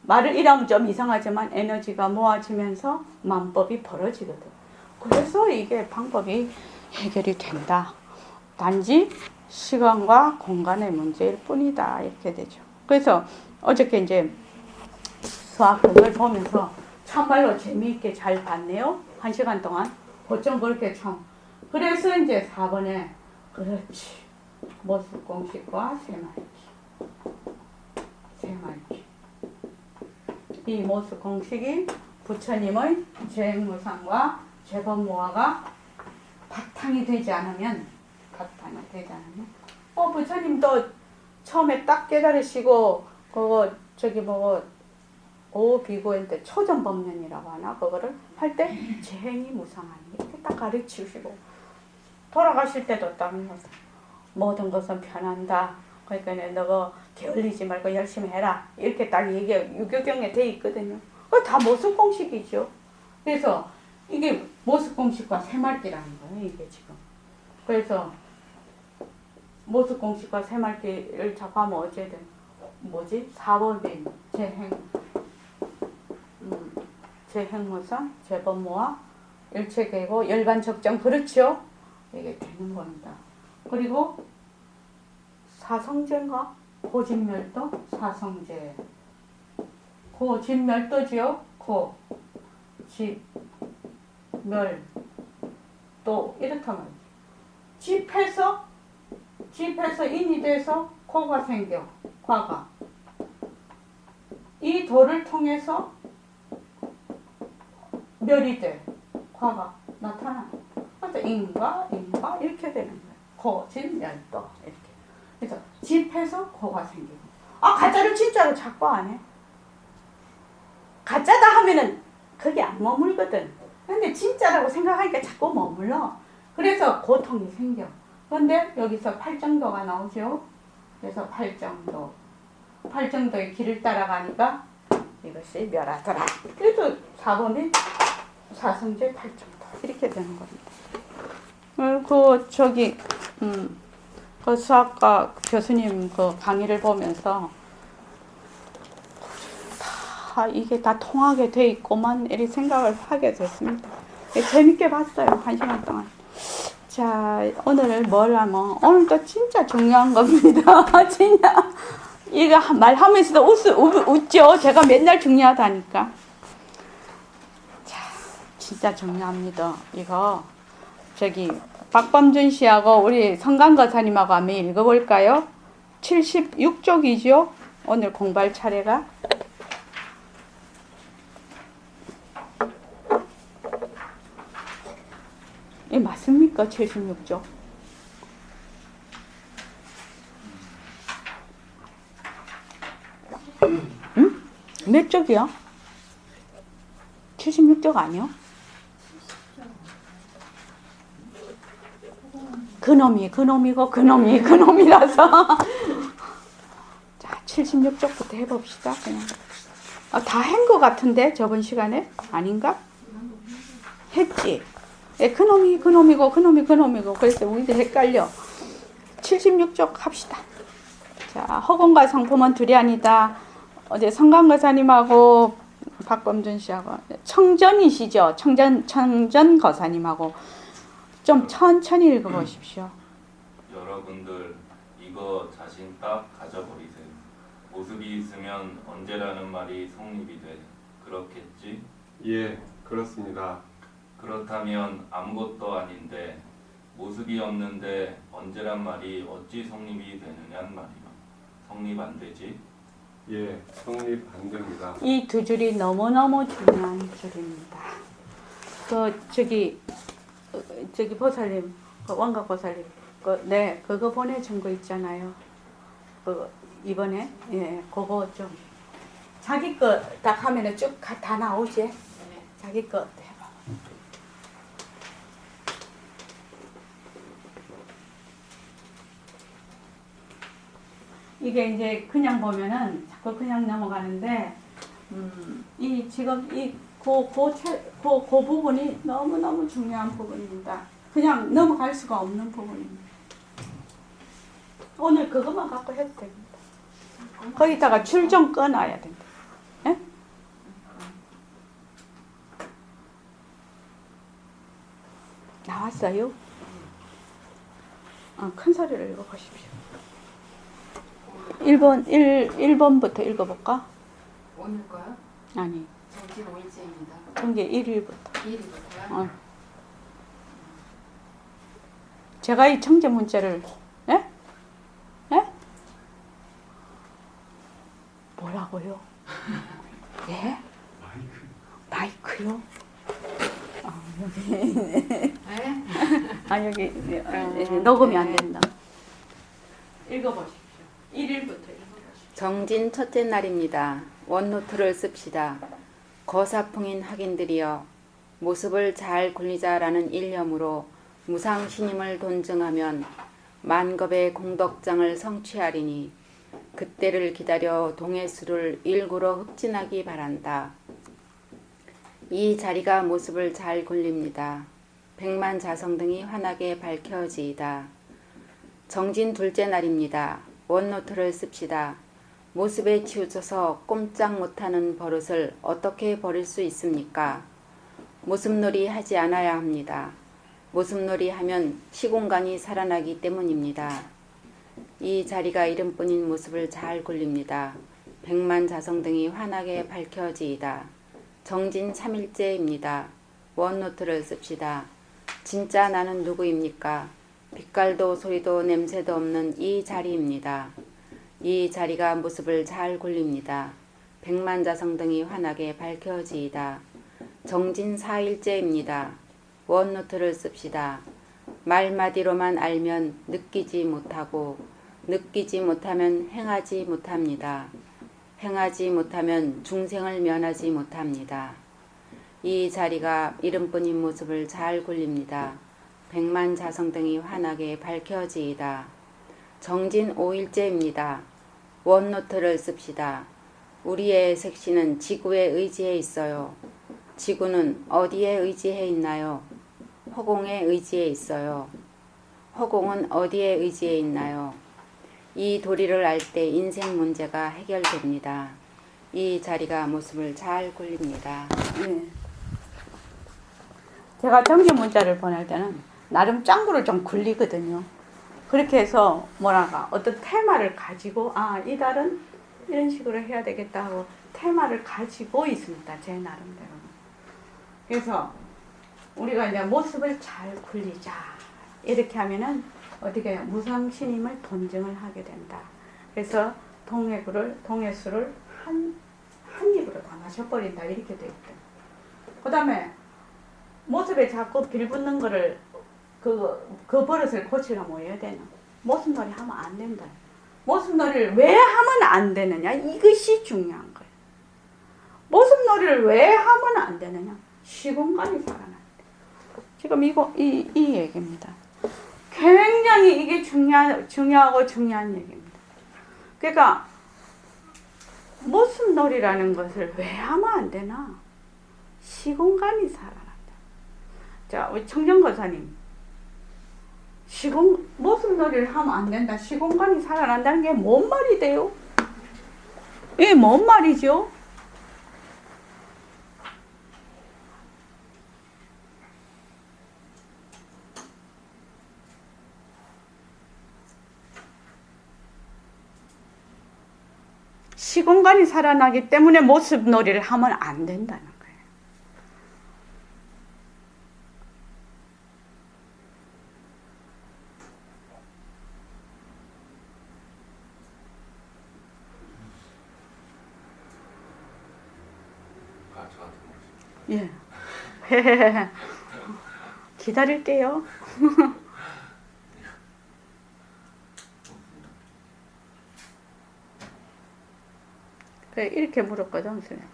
말을 이러면 좀 이상하지만 에너지가 모아지면서 만법이 벌어지거든. 그래서 이게 방법이 해결이 된다. 단지 시간과 공간의 문제일 뿐이다. 이렇게 되죠. 그래서 어저께 이제 수학을 보면서 참말로 재미있게 잘 봤네요. 1시간 동안. 어쩜 그렇게 참. 그래서 이제 4번에 그렇지. 모습 공식과 새말기. 이 모습 공식이 부처님의 재행무상과 재법무화가 바탕이 되지 않으면 부처님도 처음에 딱 깨달으시고 그거 저기 뭐 오비고인데 초전법륜이라고 하나 그거를 할 때 재행이 무상하니 이렇게 딱 가르치시고 돌아가실 때도 딱 모든 것은 편한다. 그러니까 너가 게을리지 말고 열심히 해라. 이렇게 딱 유교경에 돼 있거든요. 그거 다 모습 공식이죠. 그래서 이게 모습 공식과 새말기라는 거예요. 이게 지금. 그래서 모습 공식과 새말기를 자꾸 하면 어쨌든 뭐지? 4법인 재행무상, 재법무화, 일체계고 열반적정 그렇죠? 이게 되는 겁니다. 그리고 사성제인가? 고진멸도? 사성제. 고진멸도지요? 고진멸도 이렇다면 집해서 인이 돼서 코가 생겨. 과가. 이 도를 통해서 멸이 돼. 과가 나타나. 그래서 인과 이렇게 되는 거예요. 고진멸도 이렇게. 그래서 집해서 코가 생기고. 가짜를 진짜로 자꾸 안 해. 가짜다 하면은 그게 안 머물거든. 근데 진짜라고 생각하니까 자꾸 머물러. 그래서 고통이 생겨. 그런데 여기서 팔정도가 나오죠. 그래서 팔정도의 길을 따라가니까 이것이 멸하더라. 그래서 4번이 사성제 팔정도 이렇게 되는 겁니다. 그 수학과 교수님 그 강의를 보면서 이게 다 통하게 돼 있고만 이렇게 생각을 하게 됐습니다. 재밌게 봤어요. 1시간 동안. 자, 오늘 뭘 하면 오늘도 진짜 중요한 겁니다. 진짜 이거 말하면서도 웃죠. 제가 맨날 중요하다니까. 자, 진짜 중요합니다. 이거 저기 박범준 씨하고 우리 성강거사님하고 한번 읽어볼까요? 76쪽이죠. 오늘 공부할 차례가. 이 맞습니까? 76쪽. 응? 몇 쪽이야? 76쪽 아니요? 그놈이라서. 자, 76쪽부터 해봅시다. 그냥. 다 한 것 같은데, 저번 시간에? 아닌가? 했지? 그놈이고. 그래서 우리들 헷갈려. 76쪽 합시다. 자, 허공과 상품은 둘이 아니다. 어제 성강거사님하고 박범준 씨하고 청전이시죠? 청전 거사님하고 좀 천천히 읽어보십시오. 여러분들 이거 자신 딱 가져버리세요. 모습이 있으면 언제라는 말이 성립이 돼. 그렇겠지? 예, 그렇습니다. 그렇다면 아무것도 아닌데 모습이 없는데 언제란 말이 어찌 성립이 되느냐는 말이요. 성립 안 되지. 예, 성립 안 됩니다. 이 두 줄이 너무너무 중요한 줄입니다. 저기 보살님, 원각 보살님, 네, 그거 보내준 거 있잖아요. 이번에, 예, 그거 좀 자기 거 딱 하면은 쭉 다 나오지. 자기 거 해봐. 이게 이제 그냥 보면은 자꾸 그냥 넘어가는데, 이 지금 그 부분이 너무너무 중요한 부분입니다. 그냥 넘어갈 수가 없는 부분입니다. 오늘 그것만 갖고 해도 됩니다. 거기다가 줄 좀 꺼놔야 된다. 예? 나왔어요? 큰 소리를 읽어보십시오. 1번부터 읽어볼까? 오늘 거요? 아니, 정진 5일째입니다. 전개 1일부터. 2일부터요? 제가 이 청제 문자를, 예? 예? 뭐라고요? 예? 마이크요? 여기. 네? 여기 녹음이 안 된다. 읽어보십시오. 1일부터 읽어보십시오. 정진 첫째 날입니다. 원노트를 씁시다. 거사풍인 학인들이여 모습을 잘 굴리자라는 일념으로 무상신임을 돈증하면 만겁의 공덕장을 성취하리니 그때를 기다려 동해수를 일구러 흡진하기 바란다. 이 자리가 모습을 잘 굴립니다. 백만 자성등이 환하게 밝혀지이다. 정진 둘째 날입니다. 원노트를 씁시다. 모습에 치우쳐서 꼼짝 못하는 버릇을 어떻게 버릴 수 있습니까? 모습놀이 하지 않아야 합니다. 모습놀이 하면 시공간이 살아나기 때문입니다. 이 자리가 이름뿐인 모습을 잘 굴립니다. 백만 자성등이 환하게 밝혀지이다. 정진 3일째입니다. 원노트를 씁시다. 진짜 나는 누구입니까? 빛깔도 소리도 냄새도 없는 이 자리입니다. 이 자리가 모습을 잘 굴립니다. 백만 자성등이 환하게 밝혀지이다. 정진 4일째입니다. 원노트를 씁시다. 말마디로만 알면 느끼지 못하고 느끼지 못하면 행하지 못합니다. 행하지 못하면 중생을 면하지 못합니다. 이 자리가 이름뿐인 모습을 잘 굴립니다. 백만 자성등이 환하게 밝혀지이다. 정진 5일째입니다. 원노트를 씁시다. 우리의 색시는 지구에 의지해 있어요. 지구는 어디에 의지해 있나요? 허공에 의지해 있어요. 허공은 어디에 의지해 있나요? 이 도리를 알 때 인생 문제가 해결됩니다. 이 자리가 모습을 잘 굴립니다. 네. 제가 정기 문자를 보낼 때는 나름 짱구를 좀 굴리거든요. 그렇게 해서 어떤 테마를 가지고 이 달은 이런 식으로 해야 되겠다 하고 테마를 가지고 있습니다. 제 나름대로. 그래서 우리가 이제 모습을 잘 굴리자 이렇게 하면은 어떻게 해요? 무상신임을 돈증을 하게 된다. 그래서 동해수를 한 입으로 다 마셔버린다 이렇게 돼 있다. 그 다음에 모습에 자꾸 빌붙는 거를 그 버릇을 고치려면 뭐 해야 되나? 모습놀이 하면 안 된다. 모습놀이를 왜 하면 안 되느냐? 이것이 중요한 거예요. 모습놀이를 왜 하면 안 되느냐? 시공간이 살아난다. 지금 이 얘기입니다. 굉장히 이게 중요하고 중요한 얘기입니다. 그러니까 모습놀이라는 것을 왜 하면 안 되나? 시공간이 살아난다. 자, 우리 청정거사님, 모습놀이를 하면 안 된다. 시공간이 살아난다는 게 뭔 말이 돼요? 이게 뭔 말이죠? 시공간이 살아나기 때문에 모습놀이를 하면 안 된다는 거예요. 예. 기다릴게요. 이렇게 물었거든, 선생님.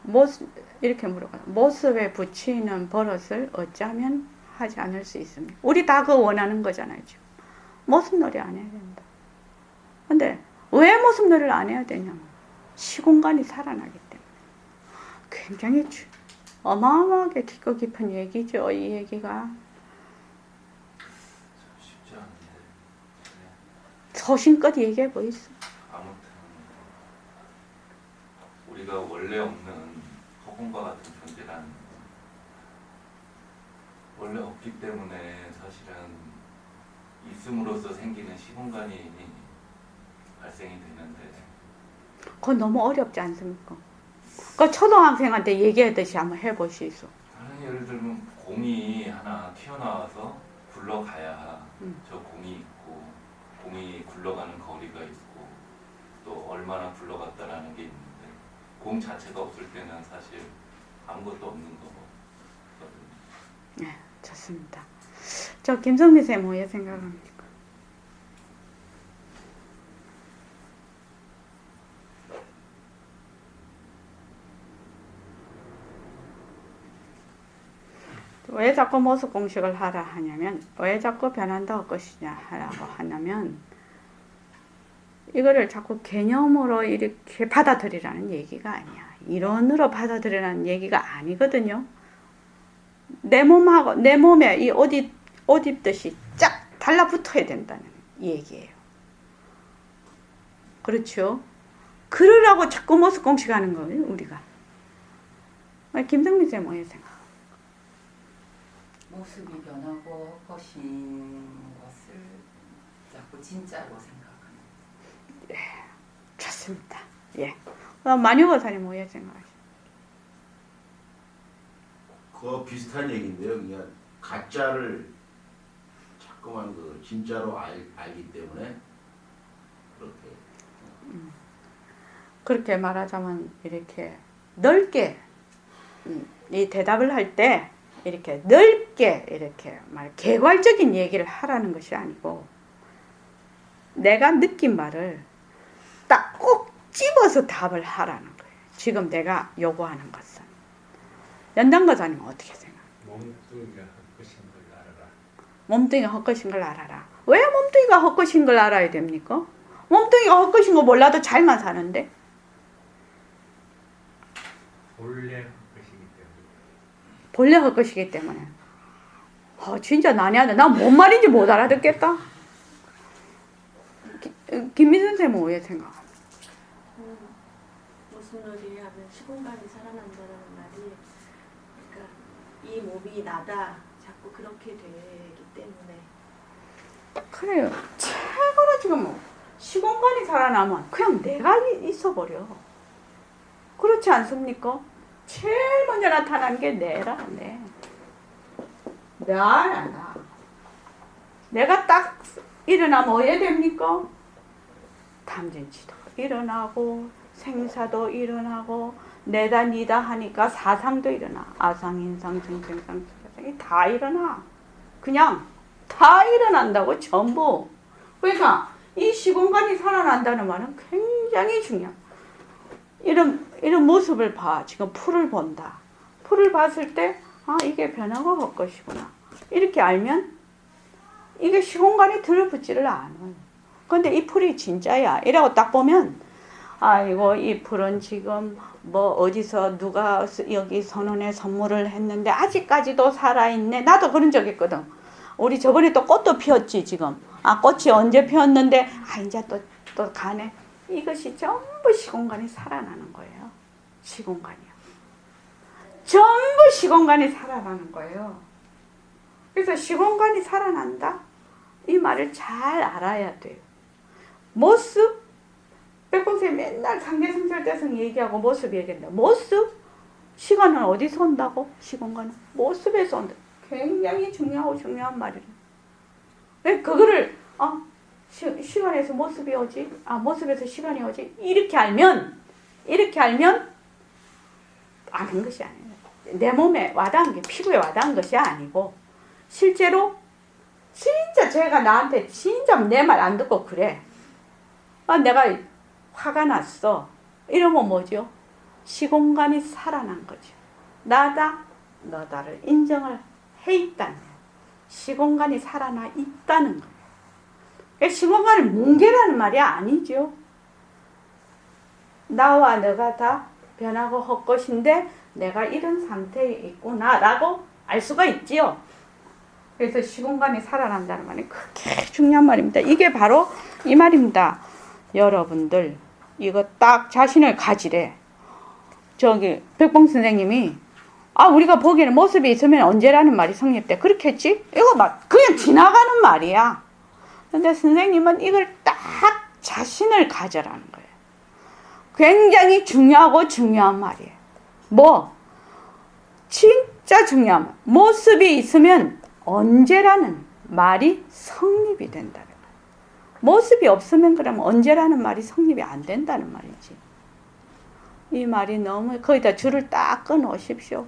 이렇게 물었거든. 모습에 붙이는 버릇을 어쩌면 하지 않을 수 있습니까? 우리 다 그거 원하는 거잖아요, 지금. 모습놀이 안 해야 된다. 근데 왜 모습놀이를 안 해야 되냐면 시공간이 살아나기 때문에. 굉장히 어마어마하게 깊고 깊은 얘기죠, 이 얘기가. 쉽지 않은데. 소신껏 얘기해 보이소. 아무튼 우리가 원래 없는 허공과 같은 존재라는 건 원래 없기 때문에 사실은 있음으로써 생기는 시공간이 발생이 되는데 그건 너무 어렵지 않습니까? 그 초등학생한테 얘기하듯이 한번 해보시소. 다른 예를 들면 공이 하나 튀어나와서 굴러가야 저 공이 있고 공이 굴러가는 거리가 있고 또 얼마나 굴러갔다라는 게 있는데 공 자체가 없을 때는 사실 아무것도 없는 거거든요. 네, 좋습니다. 저 김성민 쌤 뭐에 생각합니까? 왜 자꾸 모습 공식을 하라 하냐면, 왜 자꾸 변한다 할 것이냐 하라고 하냐면, 이거를 자꾸 개념으로 이렇게 받아들이라는 얘기가 아니야. 이론으로 받아들이라는 얘기가 아니거든요. 내 몸하고, 내 몸에 이 옷 입듯이 쫙 달라붙어야 된다는 얘기예요. 그렇죠? 그러라고 자꾸 모습 공식하는 거예요, 우리가. 김성민 쌤 뭐에 생각? 모습이 변하고 헛것인 것을 자꾸 진짜로 생각하는. 좋습니다. 예. 그럼 만유거사님 뭐에 생각하세요? 그거 비슷한 얘기인데요. 그냥 가짜를 자꾸만 그 진짜로 알기 때문에 그렇게 말하자면 이렇게 넓게 이 대답을 할 때 이렇게 넓게 이렇게 개괄적인 얘기를 하라는 것이 아니고 내가 느낀 말을 딱 꼭 집어서 답을 하라는 거예요. 지금 내가 요구하는 것은. 연단거사님 어떻게 생각해요? 몸뚱이가 헛것인 걸 알아라. 몸뚱이가 헛것인 걸 알아라. 왜 몸뚱이가 헛것인 걸 알아야 됩니까? 몸뚱이가 헛것인 거 몰라도 잘만 사는데. 본래 헛것이기 때문에. 본래 헛것이기 때문에. 진짜 난해하다. 난 뭔 말인지 못 알아듣겠다. 김민선 선생님은 왜 생각합니까? 모습놀이 하면 시공간이 살아난다는 말이 그러니까 이 몸이 나다 자꾸 그렇게 되기 때문에 그래요. 최고로 지금 시공간이 살아나면 그냥 내가 있어버려. 그렇지 않습니까? 제일 먼저 나타난 게 내라, 내. 나야, 나. 내가 딱 일어나면 뭐 해야 됩니까? 탐진치도 일어나고 생사도 일어나고 내다 니다 하니까 사상도 일어나. 아상, 인상, 정생상, 수상이 다 일어나. 그냥 다 일어난다고 전부. 그러니까 이 시공간이 살아난다는 말은 굉장히 중요해. 이런 모습을 봐. 지금 풀을 본다. 풀을 봤을 때 이게 변화가 헛것이구나. 이렇게 알면 이게 시공간에 들어붙지를 않아요. 근데 이 풀이 진짜야. 이라고 딱 보면 아이고 이 풀은 지금 뭐 어디서 누가 여기 선원에 선물을 했는데 아직까지도 살아있네. 나도 그런 적 있거든. 우리 저번에 또 꽃도 피었지 지금. 꽃이 언제 피었는데 이제 또 가네. 이것이 전부 시공간이 살아나는 거예요. 시공간이요. 전부 시공간이 살아나는 거예요. 그래서 시공간이 살아난다? 이 말을 잘 알아야 돼요. 모습? 백봉쌤 맨날 상대성절대성 얘기하고 모습 얘기한다. 모습? 시간은 어디서 온다고? 시공간은? 모습에서 온다. 굉장히 중요한 말이에요. 왜 그거를 시간에서 모습이 오지? 모습에서 시간이 오지? 이렇게 알면 아는 것이 아니에요. 내 몸에 와닿은 게 피부에 와닿은 것이 아니고 실제로 진짜 제가 나한테 진짜 내 말 안 듣고 그래. 내가 화가 났어. 이러면 뭐죠? 시공간이 살아난 거죠. 나다 너다를 인정을 해 있다는 거예요. 시공간이 살아나 있다는 거예요. 시공간을 뭉개라는 말이 아니죠. 나와 너가 다 변하고 헛것인데 내가 이런 상태에 있구나라고 알 수가 있지요. 그래서 시공간이 살아난다는 말이 그렇게 중요한 말입니다. 이게 바로 이 말입니다. 여러분들 이거 딱 자신을 가지래. 저기 백봉 선생님이 우리가 보기에는 모습이 있으면 언제라는 말이 성립돼. 그렇게 했지? 이거 막 그냥 지나가는 말이야. 근데 선생님은 이걸 딱 자신을 가져라는 거예요. 굉장히 중요한 말이에요. 진짜 중요한 말. 모습이 있으면 언제라는 말이 성립이 된다는 거예요. 모습이 없으면 그러면 언제라는 말이 성립이 안 된다는 말이지. 이 말이 너무 거기다 줄을 딱 끊으십시오.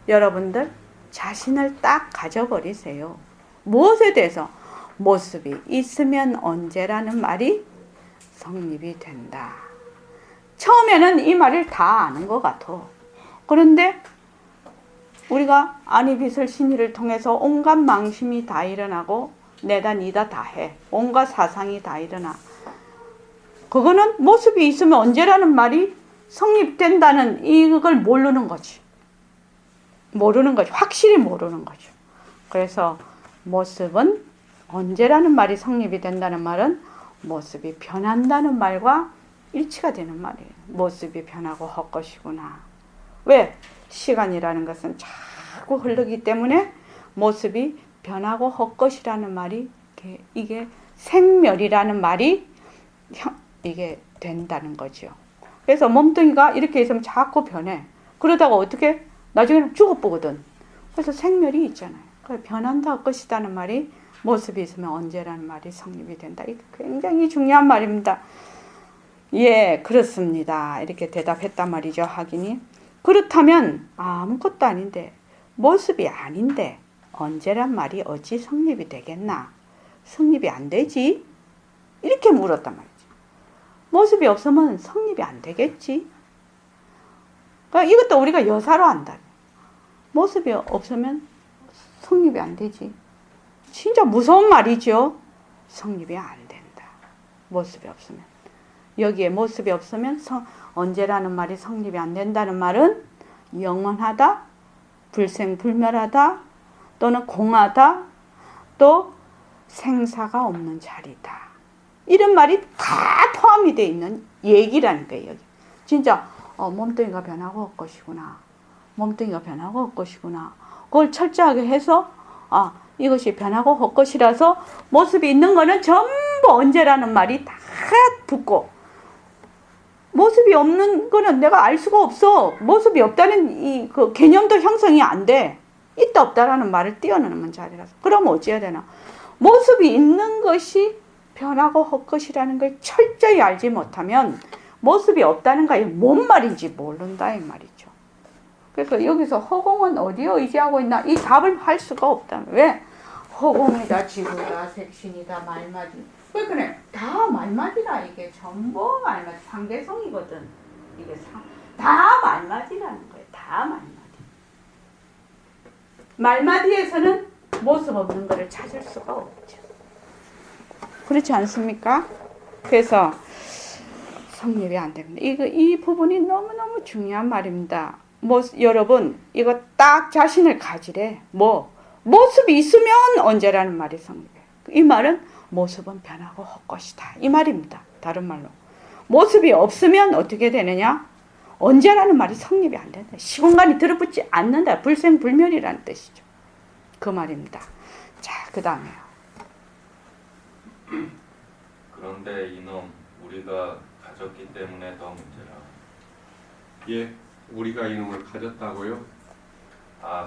여러분들 자신을 딱 가져버리세요. 무엇에 대해서? 모습이 있으면 언제라는 말이 성립이 된다. 처음에는 이 말을 다 아는 것 같아. 그런데 우리가 아니빗을 신의를 통해서 온갖 망심이 다 일어나고 내다 니다 다 해. 온갖 사상이 다 일어나. 그거는 모습이 있으면 언제라는 말이 성립된다는 이걸 모르는 거지. 확실히 모르는 거죠. 그래서 모습은 언제라는 말이 성립이 된다는 말은 모습이 변한다는 말과 일치가 되는 말이에요. 모습이 변하고 헛것이구나. 왜? 시간이라는 것은 자꾸 흐르기 때문에 모습이 변하고 헛것이라는 말이 이게 생멸이라는 말이 이게 된다는 거죠. 그래서 몸뚱이가 이렇게 있으면 자꾸 변해. 그러다가 어떻게? 나중에는 죽어보거든. 그래서 생멸이 있잖아요. 변한다 헛것이다는 말이 모습이 있으면 언제라는 말이 성립이 된다. 이게 굉장히 중요한 말입니다. 예, 그렇습니다. 이렇게 대답했단 말이죠. 하긴이. 그렇다면 아무것도 아닌데 모습이 아닌데 언제란 말이 어찌 성립이 되겠나? 성립이 안 되지? 이렇게 물었단 말이지. 모습이 없으면 성립이 안 되겠지? 그러니까 이것도 우리가 여사로 한다. 모습이 없으면 성립이 안 되지. 진짜 무서운 말이죠. 성립이 안 된다. 모습이 없으면. 여기에 모습이 없으면 언제라는 말이 성립이 안 된다는 말은 영원하다, 불생불멸하다, 또는 공하다, 또 생사가 없는 자리다. 이런 말이 다 포함이 되어 있는 얘기라는 거예요. 여기. 진짜 몸뚱이가 변하고 헛것이구나. 몸뚱이가 변하고 헛것이구나. 그걸 철저하게 해서 이것이 변하고 헛것이라서 모습이 있는 거는 전부 언제라는 말이 다 붙고 모습이 없는 거는 내가 알 수가 없어. 모습이 없다는 그 개념도 형성이 안 돼. 있다 없다라는 말을 띄어넣는 자리라서. 그러면 어찌해야 되나? 모습이 있는 것이 변하고 헛것이라는 걸 철저히 알지 못하면 모습이 없다는 것이 뭔 말인지 모른다 이 말이죠. 그래서 여기서 허공은 어디에 의지하고 있나? 이 답을 할 수가 없다. 왜? 허공이다, 지구다, 색신이다, 말맞이. 왜 그래? 다 말맞이라. 이게 전부 말맞이. 상대성이거든. 이게 다 말맞이라는 거예요. 다 말맞이. 말맞이에서는 모습 없는 것을 찾을 수가 없죠. 그렇지 않습니까? 그래서 성립이 안 됩니다. 이 부분이 너무너무 중요한 말입니다. 여러분, 이거 딱 자신을 가지래. 모습이 있으면 언제라는 말이 성립해. 이 말은 모습은 변하고 헛것이다. 이 말입니다. 다른 말로. 모습이 없으면 어떻게 되느냐? 언제라는 말이 성립이 안 된다. 시공간이 들어붙지 않는다. 불생불멸이라는 뜻이죠. 그 말입니다. 자, 그 다음에요. 그런데 이놈 우리가 가졌기 때문에 더 문제라. 예, 우리가 이놈을 가졌다고요?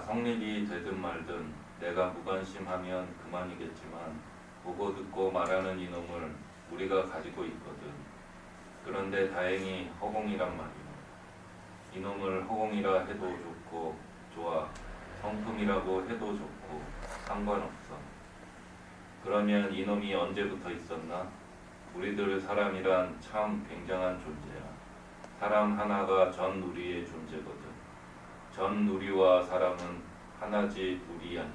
성립이 되든 말든 내가 무관심하면 그만이겠지만 보고 듣고 말하는 이놈을 우리가 가지고 있거든. 그런데 다행히 허공이란 말이요. 이놈을 허공이라 해도 좋고 좋아. 성품이라고 해도 좋고 상관없어. 그러면 이놈이 언제부터 있었나? 우리들 사람이란 참 굉장한 존재야. 사람 하나가 전 우리의 존재거든. 전 우리와 사람은 하나지 둘이 아니야.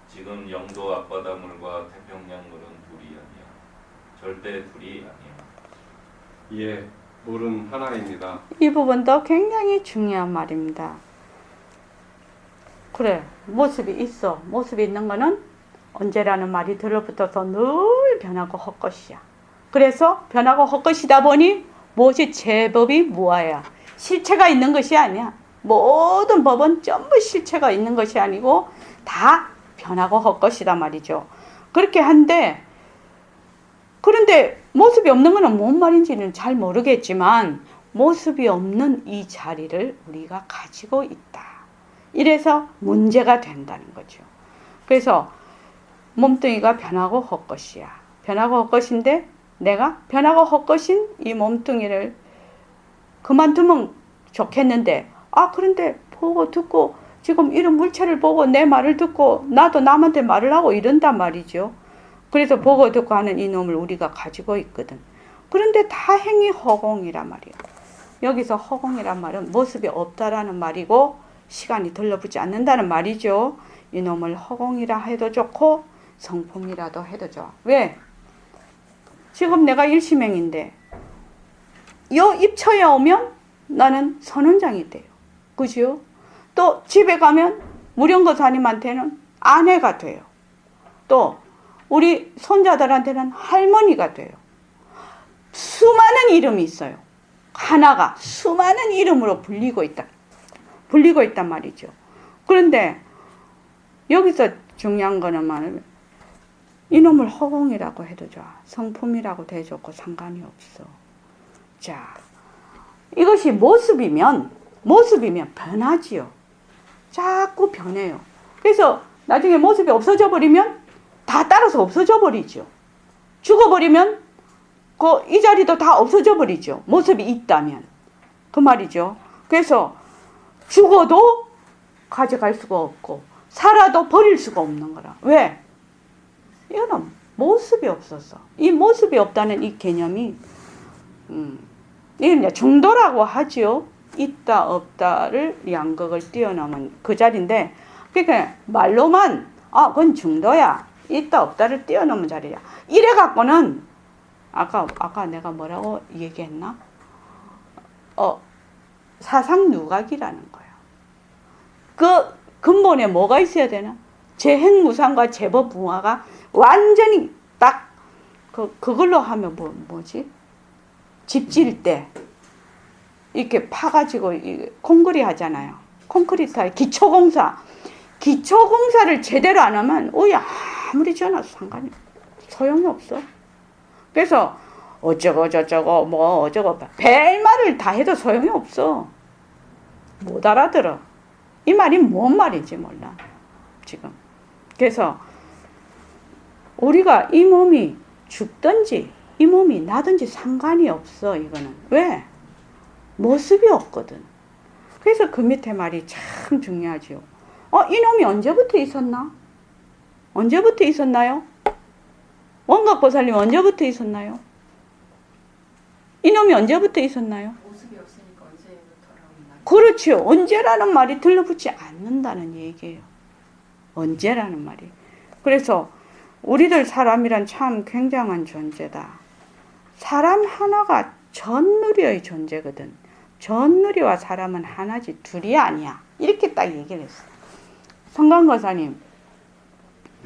지금 영도 앞바다물과 태평양물은 둘이 아니야. 절대 둘이 아니야. 예, 물은 하나입니다. 이 부분도 굉장히 중요한 말입니다. 그래, 모습이 있어. 모습이 있는 거는 언제라는 말이 들어붙어서 늘 변하고 헛것이야. 그래서 변하고 헛것이다 보니 무엇이 제법이 무아야. 실체가 있는 것이 아니야. 모든 법은 전부 실체가 있는 것이 아니고 다 변하고 헛것이다 말이죠. 그렇게 한데, 그런데 모습이 없는 것은 뭔 말인지는 잘 모르겠지만 모습이 없는 이 자리를 우리가 가지고 있다. 이래서 문제가 된다는 거죠. 그래서 몸뚱이가 변하고 헛것이야. 변하고 헛것인데 내가 변하고 헛것인 이 몸뚱이를 그만두면 좋겠는데, 그런데 보고 듣고 지금 이런 물체를 보고 내 말을 듣고 나도 남한테 말을 하고 이런단 말이죠. 그래서 보고 듣고 하는 이놈을 우리가 가지고 있거든. 그런데 다행히 허공이란 말이야. 여기서 허공이란 말은 모습이 없다라는 말이고 시간이 들러붙지 않는다는 말이죠. 이놈을 허공이라 해도 좋고 성품이라도 해도 좋아. 왜? 지금 내가 일시맹인데 요 입처에 오면 나는 선원장이 돼요. 그죠? 또 집에 가면 무령거사님한테는 아내가 돼요. 또 우리 손자들한테는 할머니가 돼요. 수많은 이름이 있어요. 하나가 수많은 이름으로 불리고 있단 말이죠. 그런데 여기서 중요한 거는 말하면 이놈을 허공이라고 해도 좋아. 성품이라고 해도 좋고 상관이 없어. 자, 이것이 모습이면 변하지요. 자꾸 변해요. 그래서 나중에 모습이 없어져 버리면 다 따라서 없어져 버리죠. 죽어버리면 이 자리도 다 없어져 버리죠. 모습이 있다면. 그 말이죠. 그래서 죽어도 가져갈 수가 없고 살아도 버릴 수가 없는 거라. 왜? 이거는 모습이 없어서. 이 모습이 없다는 이 개념이 이게 중도라고 하죠. 있다 없다를 양극을 뛰어넘은 그 자리인데, 그러니까 말로만 그건 중도야. 있다 없다를 뛰어넘은 자리야. 이래 갖고는 아까 내가 뭐라고 얘기했나? 사상 누각이라는 거야. 그 근본에 뭐가 있어야 되나? 재행무상과 제법무화가 완전히 딱 그걸로 하면 뭐지? 집 지을 때 이렇게 파가지고 콘크리트 하잖아요. 콘크리트의 기초공사를 제대로 안 하면 아무리 지어놔도 상관이 소용이 없어. 그래서 어쩌고 저쩌고 뭐 어쩌고 별말을 다 해도 소용이 없어. 못 알아들어. 이 말이 뭔 말인지 몰라 지금. 그래서 우리가 이 몸이 죽든지 이 몸이 나든지 상관이 없어. 이거는 왜? 모습이 없거든. 그래서 그 밑에 말이 참 중요하지요. 이놈이 언제부터 있었나? 언제부터 있었나요? 원각보살님 언제부터 있었나요? 이놈이 언제부터 있었나요? 모습이 없으니까 언제부터라고 말. 그렇죠. 언제라는 말이 들러붙지 않는다는 얘기예요. 언제라는 말이. 그래서 우리들 사람이란 참 굉장한 존재다. 사람 하나가 전누리의 존재거든. 전누리와 사람은 하나지 둘이 아니야. 이렇게 딱 얘기를 했어. 성광거사님,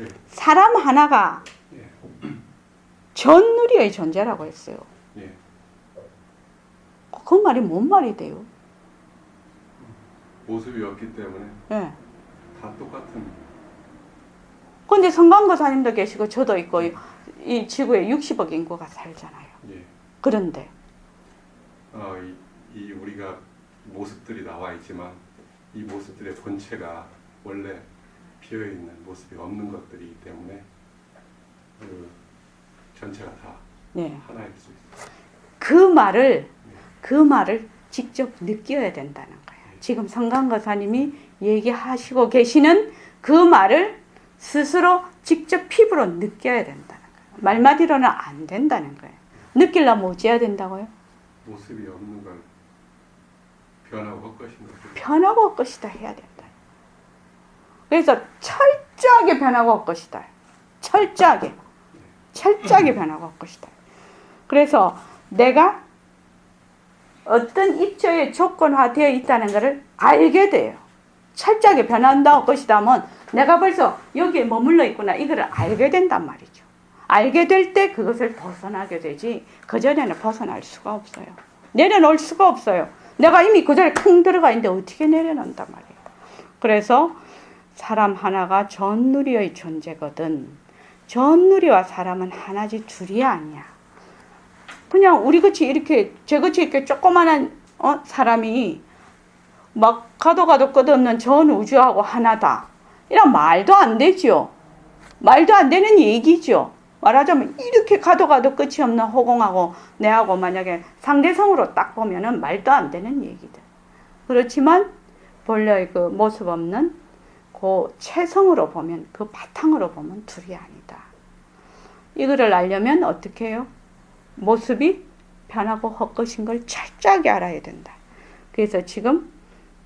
예. 사람 하나가 예. 전누리의 존재라고 했어요. 예. 그 말이 뭔 말이 돼요? 모습이 없기 때문에 예. 다 똑같은. 근데 성광거사님도 계시고 저도 있고 이 지구에 60억 인구가 살잖아요. 예. 그런데 이 우리가 모습들이 나와 있지만 이 모습들의 본체가 원래 비어 있는 모습이 없는 것들이기 때문에 그 전체가 다 네. 하나일 수 있어요. 그 말을 직접 느껴야 된다는 거예요. 지금 성광거사님이 얘기하시고 계시는 그 말을 스스로 직접 피부로 느껴야 된다는 거예요. 말마디로는 안 된다는 거예요. 느끼려면 어찌해야 된다고요? 모습이 없는 걸 변하고 헛것인 거죠. 변하고 헛것이다 해야 된다. 그래서 철저하게 변하고 헛것이다. 철저하게 변하고 헛것이다. 그래서 내가 어떤 입조에 조건화되어 있다는 것을 알게 돼요. 철저하게 변한다 헛것이다 하면 내가 벌써 여기에 머물러 있구나 이거를 알게 된단 말이죠. 알게 될 때 그것을 벗어나게 되지 그전에는 벗어날 수가 없어요. 내려놓을 수가 없어요. 내가 이미 그 자리에 쿵 들어가 있는데 어떻게 내려놓는단 말이에요. 그래서 사람 하나가 전누리의 존재거든. 전누리와 사람은 하나지 둘이 아니야. 그냥 우리같이 이렇게 저같이 이렇게 조그만한 사람이 막 가도 끝없는 전 우주하고 하나다. 이런 말도 안 되죠. 말도 안 되는 얘기죠. 말하자면 이렇게 가도 끝이 없는 허공하고 내하고 만약에 상대성으로 딱 보면은 말도 안 되는 얘기들. 그렇지만 본래의 그 모습 없는 그 체성으로 보면 그 바탕으로 보면 둘이 아니다. 이거를 알려면 어떻게 해요? 모습이 변하고 헛것인 걸 철저하게 알아야 된다. 그래서 지금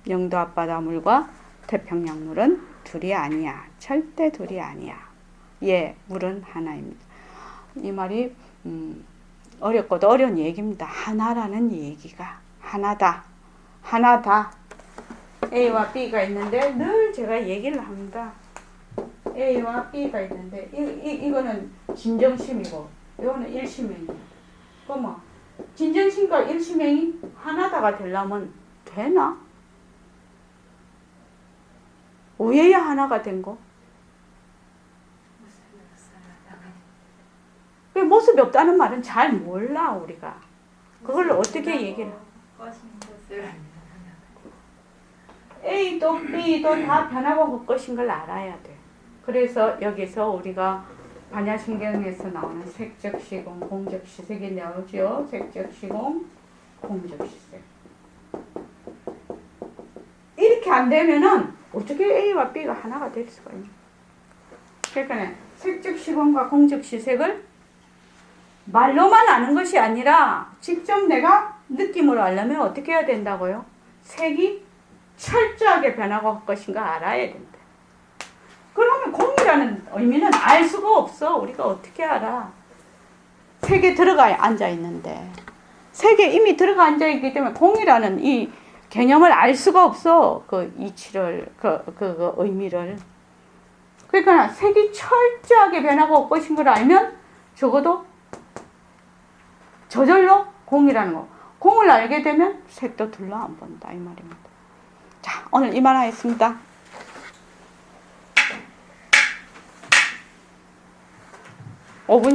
영도 앞바다물과 태평양물은 둘이 아니야. 절대 둘이 아니야. 예, 물은 하나입니다. 이 말이 어렵고도 어려운 얘기입니다. 하나라는 얘기가 하나다. 하나다. A와 B가 있는데 늘 제가 얘기를 합니다. A와 B가 있는데 이거는 진정심이고 이거는 일심행이에요. 그러면 진정심과 일심행이 하나다가 되려면 되나? 왜야 하나가 된 거? 그 모습이 없다는 말은 잘 몰라 우리가. 그걸 어떻게 얘기를? A도 B도 다 변하고 헛것인 걸 알아야 돼. 그래서 여기서 우리가 반야신경에서 나오는 색적시공, 공적시색이 나오죠. 색적시공, 공적시색. 이렇게 안 되면은 어떻게 A와 B가 하나가 될 수가 있냐. 그러니까 색적시공과 공적시색을 말로만 아는 것이 아니라 직접 내가 느낌으로 알려면 어떻게 해야 된다고요? 색이 철저하게 변하고 헛것인 거 알아야 된다. 그러면 공이라는 의미는 알 수가 없어. 우리가 어떻게 알아? 색에 들어가 앉아 있는데 색에 이미 들어가 앉아 있기 때문에 공이라는 이 개념을 알 수가 없어. 그 이치를 그 의미를. 그러니까 색이 철저하게 변하고 헛것인 걸 알면 적어도 저절로 공이라는 거. 공을 알게 되면 색도 둘러 안 본다 이 말입니다. 자, 오늘 이만 하겠습니다. 5분